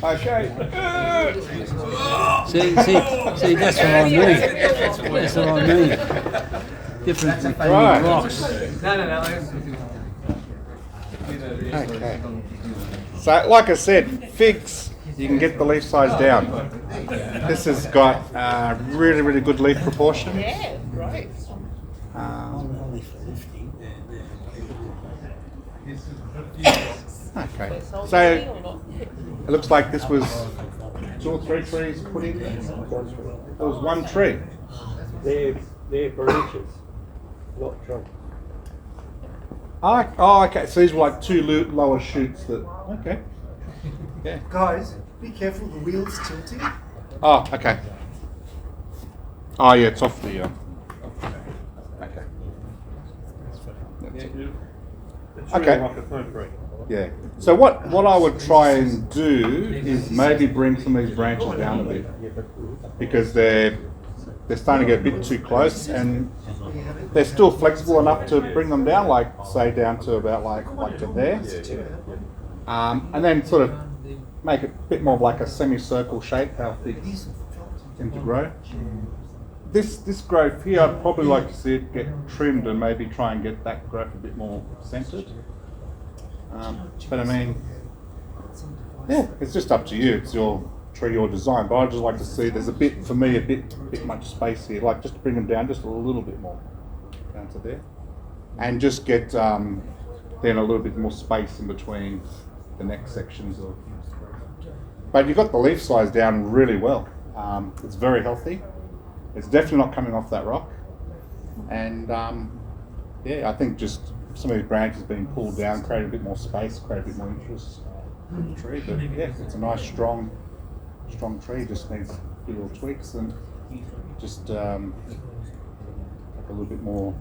Okay. See, that's what I mean. That's what I mean. Different between Right. rocks. Okay. So, like I said, figs, you can get the leaf size down. This has got really, really good leaf proportion. Yeah, right. Okay. So, it looks like this was 2 or 3 trees put in there. It was 1 tree. They're branches, not trunk. Oh, okay. So these were like 2 lower shoots that. Okay. Yeah. Guys, be careful, the wheel's tilting. Oh, okay. Oh, yeah, it's off the. Okay. That's it. Okay. Yeah. So what I would try and do is maybe bring some of these branches down a bit because they're starting to get a bit too close, and they're still flexible enough to bring them down, like say down to about like to there, and then sort of make it a bit more of like a semicircle shape how things tend to grow. This growth here, I'd probably like to see it get trimmed and maybe try and get that growth a bit more centered. But I mean, yeah, it's just up to you. It's your tree, your design. But I'd just like to see there's a bit, for me, a bit much space here. Like just to bring them down just a little bit more down to there, and just get then a little bit more space in between the next sections of. But you've got the leaf size down really well. It's very healthy. It's definitely not coming off that rock, and yeah, I think just some of these branches being pulled down, create a bit more space, create a bit more interest in the tree. But yeah, it's a nice, strong tree. Just needs a few little tweaks and just like a little bit more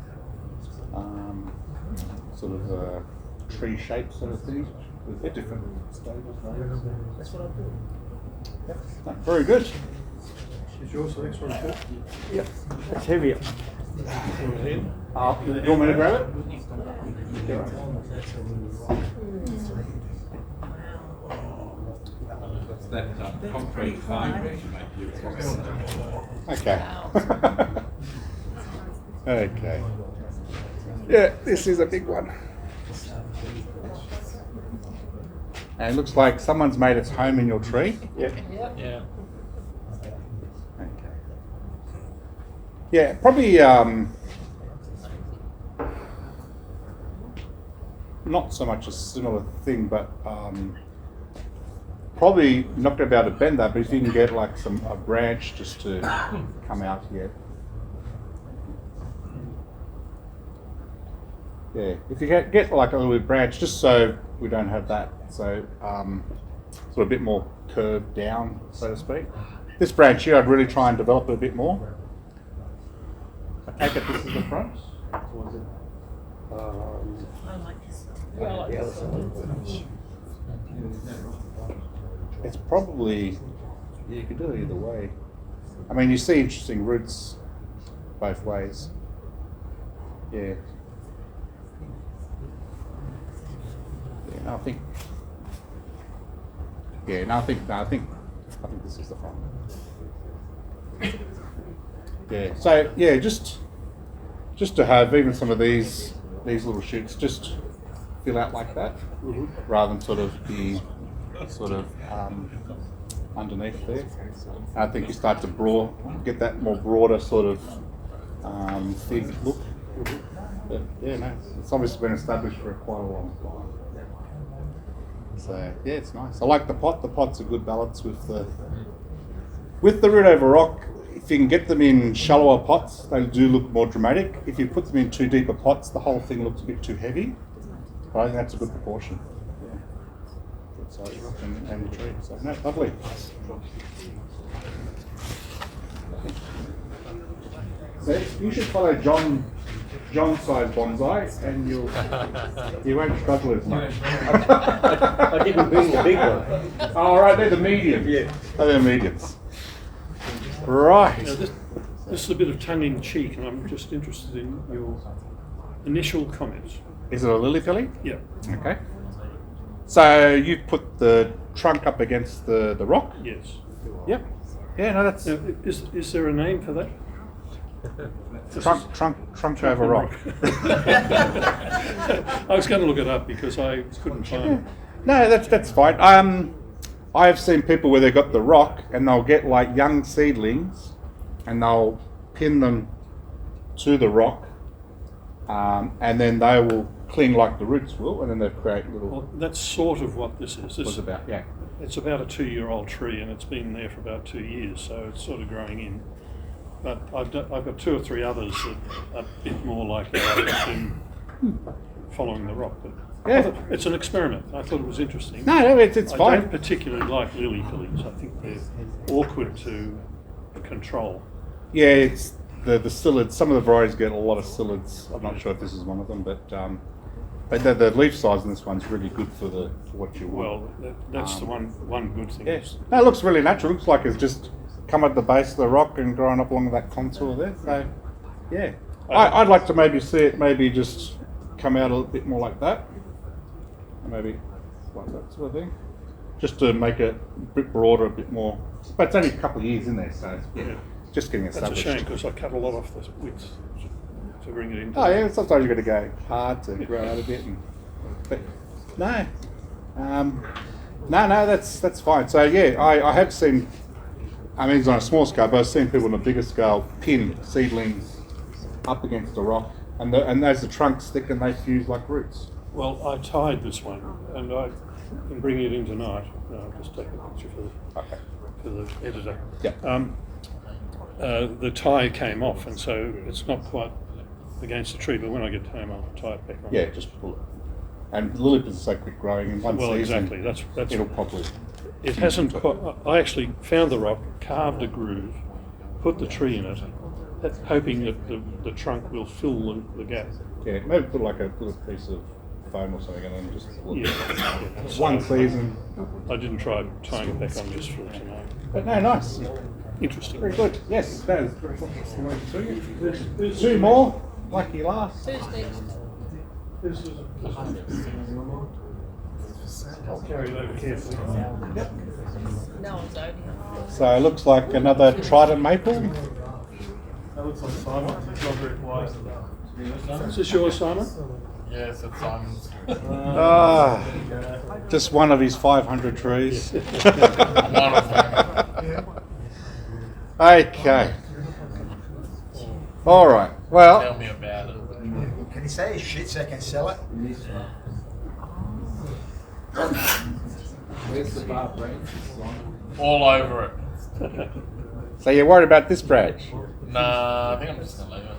sort of tree shape sort of thing with different stages. That's what I do. Yeah. Very good. Is yours the next one too? Yep, it's heavier. You want me to grab it? That's that concrete foam that you make Okay. Okay. Yeah, this is a big one. And it looks like someone's made its home in your tree. Yep. Yeah. Yeah, probably not so much a similar thing, but probably not going to be able to bend that. But if you can get like a branch just to come out here. Yeah, if you get like a little branch, just so we don't have that, so sort of a bit more curved down, so to speak. This branch here, I'd really try and develop it a bit more. I take it this is the front. Or is it? I like this one. Yeah, I like this one. It's probably, yeah, you could do it either way. I mean, you see interesting roots both ways. Yeah. Yeah, no, I think. Yeah, no, I think this is the front. Yeah. So yeah, just to have even some of these little shoots just fill out like that, rather than sort of be underneath there. I think you start to get that more broader sort of thick look. But yeah, no, it's obviously been established for quite a long time. So yeah, it's nice. I like the pot. The pot's a good balance with the root over rock. If you can get them in shallower pots, they do look more dramatic. If you put them in too deeper pots, the whole thing looks a bit too heavy. But I think that's a good proportion. Yeah. Good size rock and the tree. So no, lovely. So you should follow John size bonsai, and you won't struggle as much. I didn't bring the big one. Oh, right, they're the medium. Yeah, they're the mediums. Right. Now this is a bit of tongue in cheek, and I'm just interested in your initial comments. Is it a lily pilly? Yeah. Okay. So you put the trunk up against the rock? Yes. Yep. Yeah, no, that's. Now, is there a name for that? Trunk over rock. I was going to look it up because I couldn't find it. No, that's fine. I've seen people where they've got the rock and they'll get like young seedlings and they'll pin them to the rock, and then they will cling like the roots will, and then they create little. Well, that's sort of what this is. What's about? Yeah. It's about a 2-year-old tree, and it's been there for about 2 years, so it's sort of growing in. But I've got 2 or 3 others that are a bit more like that. I've been following the rock, but yeah. It's an experiment. I thought it was interesting. No, it's fine. I don't particularly like lily pillies. I think they're awkward to control. Yeah, it's the psyllids. Some of the varieties get a lot of psyllids. I'm not sure if this is one of them, but the leaf size in this one's really good for what you want. Well, that's the one good thing. Yes. No, it looks really natural. It looks like it's just come at the base of the rock and grown up along that contour there. So, yeah. I'd like to maybe see it maybe just come out a little bit more like that. Maybe like that sort of thing. Just to make it a bit broader, a bit more. But it's only a couple of years in there, so yeah, just getting established. That's a shame because I cut a lot off the width to bring it in. Oh yeah, sometimes you've got to go hard to grow out a bit. But no. No, that's fine. So yeah, I have seen, I mean it's on a small scale, but I've seen people on a bigger scale pin seedlings up against a rock, and as the trunks thicken, they fuse like roots. Well, I tied this one, and I can bring it in tonight. I'll just take a picture for the editor. Yeah. The tie came off, and so it's not quite against the tree, but when I get home, I'll tie it back on. Yeah, just pull it. And lily pads are so quick growing in one season. Exactly. That's it'll probably. It hasn't quite. I actually found the rock, carved a groove, put the tree in it, hoping that the trunk will fill the gap. Yeah, maybe put like a little piece of foam or something and then just pull it. Yeah. One season. I didn't try tying it back on just for tonight. But no, nice. Interesting. Very good. Yes, that is. 2 more. Lucky last. Who's next? I'll carry it over carefully. Yep. No one's over here. So it looks like another trident maple. That looks like Simon. It's not very quiet. Is this yours, Simon? Yes, it's Simon's. Just one of his 500 trees. One of them. Okay. All right. Well. Tell me about it. Can you say shit so I can sell it? Where's the bar branch? All over it. So you're worried about this branch? Nah, I think I'm just gonna leave it.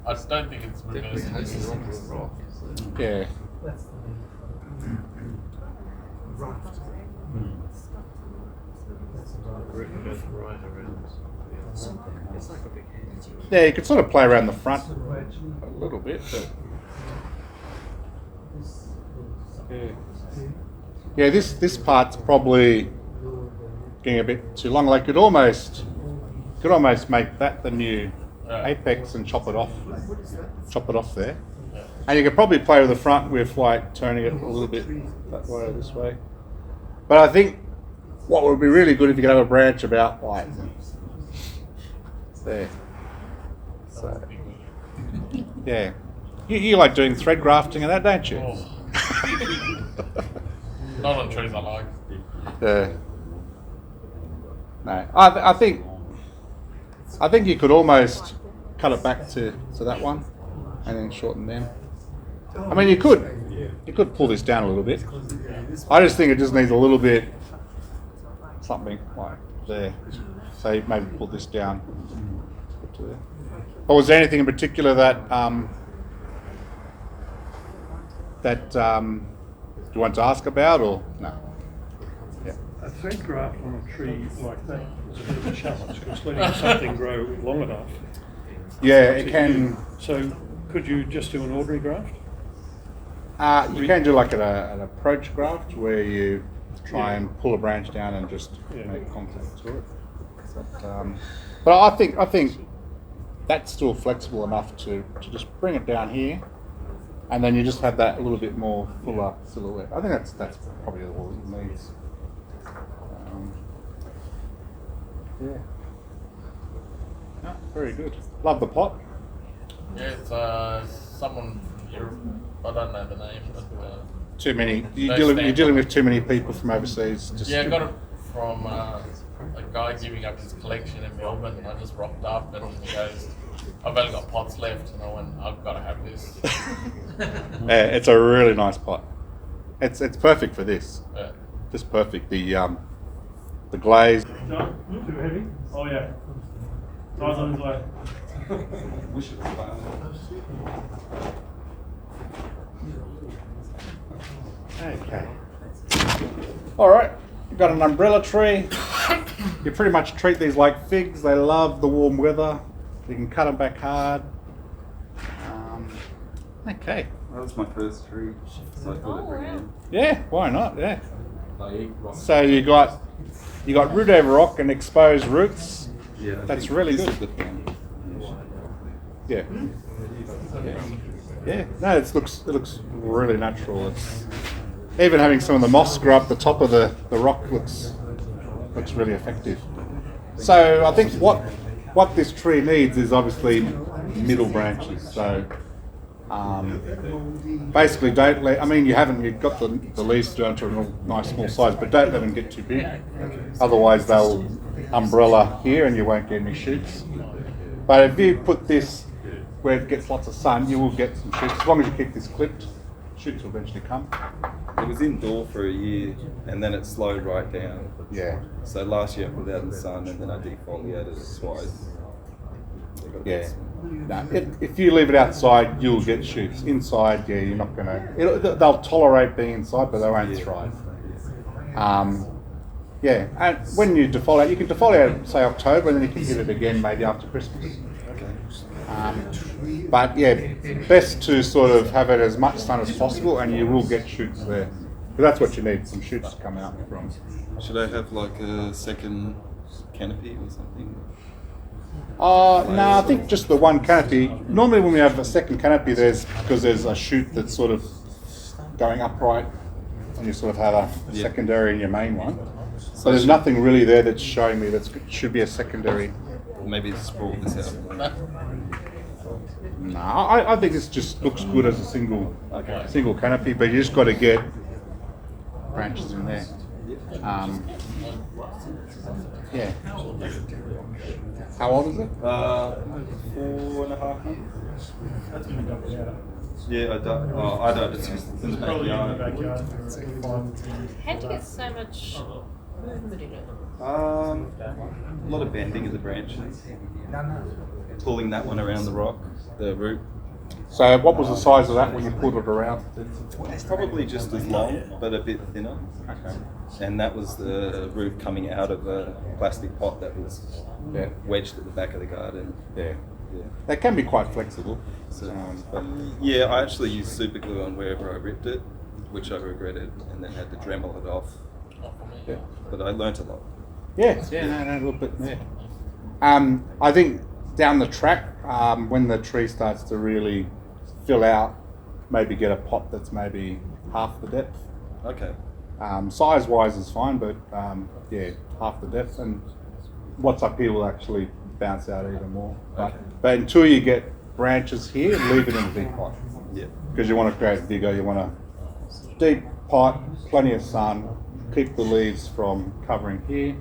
I just don't think it's reversing. Yeah. Yeah, you could sort of play around the front a little bit, but yeah, this part's probably getting a bit too long. Like could almost make that the new apex and chop it off there. And you could probably play with the front with like turning it a little bit that way or this way. But I think what would be really good if you could have a branch about like there. So yeah, you like doing thread grafting and that, don't you? Oh. Not on trees I like. Yeah. No, I think you could almost cut it back to that one, and then shorten them. I mean, you could pull this down a little bit. I just think it just needs a little bit something like there. So you maybe pull this down to there. Or was there anything in particular that you want to ask about, or no? Yeah. A thread graft on a tree like that is a bit of a challenge because letting something grow long enough. Yeah, it can. So, could you just do an ordinary graft? You can do like an approach graft where you try and pull a branch down and just make contact to it. But I think that's still flexible enough to just bring it down here, and then you just have that a little bit more fuller silhouette. I think that's probably all it needs. Yeah. No, very good. Love the pot. Yeah, it's someone here, I don't know the name, but Too many. You're dealing with too many people from overseas. yeah, I got it from a guy giving up his collection in Melbourne, and I just rocked up and he goes, I've only got pots left, and I went, I've got to have this. Yeah, it's a really nice pot. It's perfect for this. Yeah. Just perfect. The glaze. No, too heavy. Oh yeah. Sidelone's like. Okay. All right. You've got an umbrella tree. You pretty much treat these like figs. They love the warm weather. You can cut them back hard. Okay. That was my first tree, so I thought it bring it in. Yeah, why not? Yeah. So you got root over rock and exposed roots. Yeah, that's really good. Yeah. Yeah. No, it looks really natural. It's even having some of the moss grow up the top of the rock looks really effective. So I think what this tree needs is obviously middle branches. So basically don't let, you've got the leaves down to a nice small size, but don't let them get too big. Otherwise they'll umbrella here and you won't get any shoots. But if you put this where it gets lots of sun, you will get some shoots. As long as you keep this clipped, shoots will eventually come. It was indoor for a year and then it slowed right down. Yeah. So last year I put it out in the sun and then I defoliated it twice. Yeah. No, if you leave it outside, you'll get shoots. Inside, yeah, you're not gonna. They'll tolerate being inside, but they won't thrive. Yeah, and when you defoliate, you can defoliate, say October, and then you can hit it again maybe after Christmas. But yeah, best to sort of have it as much sun as possible, and you will get shoots there. Because that's what you need, some shoots to come out from. Should I have like a second canopy or something? No, I think just the one canopy. Normally when we have a second canopy, because there's a shoot that's sort of going upright, and you sort of have a secondary in your main one. So there's nothing really there that's showing me that should be a secondary. Maybe sprawl this out. No, I think this just looks good as a single canopy, but you just got to get branches in there. Yeah. How old is it? 4.5 years. Yeah, I don't. It's in the backyard. How'd you get so much movement in it? A lot of bending of the branches. Pulling that one around the rock, the root. So what was the size of that when you pulled it around? It's probably just as long, but a bit thinner. Okay. And that was the root coming out of a plastic pot that was wedged at the back of the garden. Yeah. They can be quite flexible. So, but yeah, I actually used super glue on wherever I ripped it, which I regretted, and then had to Dremel it off. Yeah. But I learnt a lot. Yeah, no, a little bit. Yeah. I think down the track, when the tree starts to really fill out, maybe get a pot that's maybe half the depth. Okay. Size-wise is fine, but yeah, half the depth, and what's up here will actually bounce out even more. But until you get branches here, leave it in a big pot. Yeah. Because you want to create bigger, you want a deep pot, plenty of sun, keep the leaves from covering here,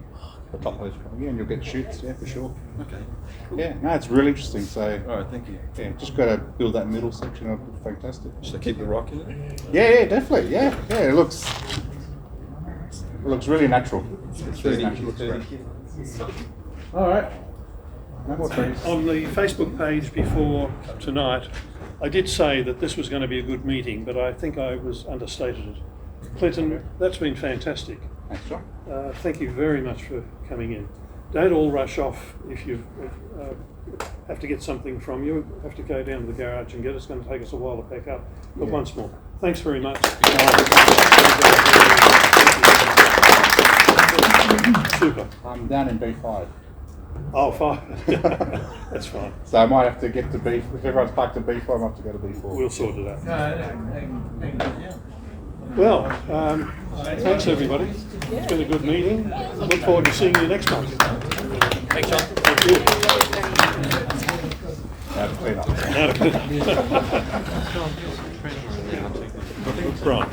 the top leaves coming here, and you'll get shoots, yeah, for sure. Okay. Cool. Yeah, no, it's really interesting. So, all right, thank you. Yeah, just got to build that middle section up. Fantastic. Should I keep the rock in it? Yeah, definitely. Yeah, it looks really natural. It's really natural. Looks great. All right. No more trees. On the Facebook page before tonight, I did say that this was going to be a good meeting, but I think I was understated it. Clinton, that's been fantastic. Thanks, John. Thank you very much for coming in. Don't all rush off if you have to get something from you. Have to go down to the garage and get it. It's going to take us a while to pack up. But once more, thanks very much. Super. I'm down in B5. Oh, 5. That's fine. So I might have to get to B. If everyone's parked at B4, I might have to go to B4. We'll sort it out. Well, thanks everybody. It's been a good meeting. Look forward to seeing you next month. Thanks, John. Thank you. Now to clean up. Now to clean up. Right.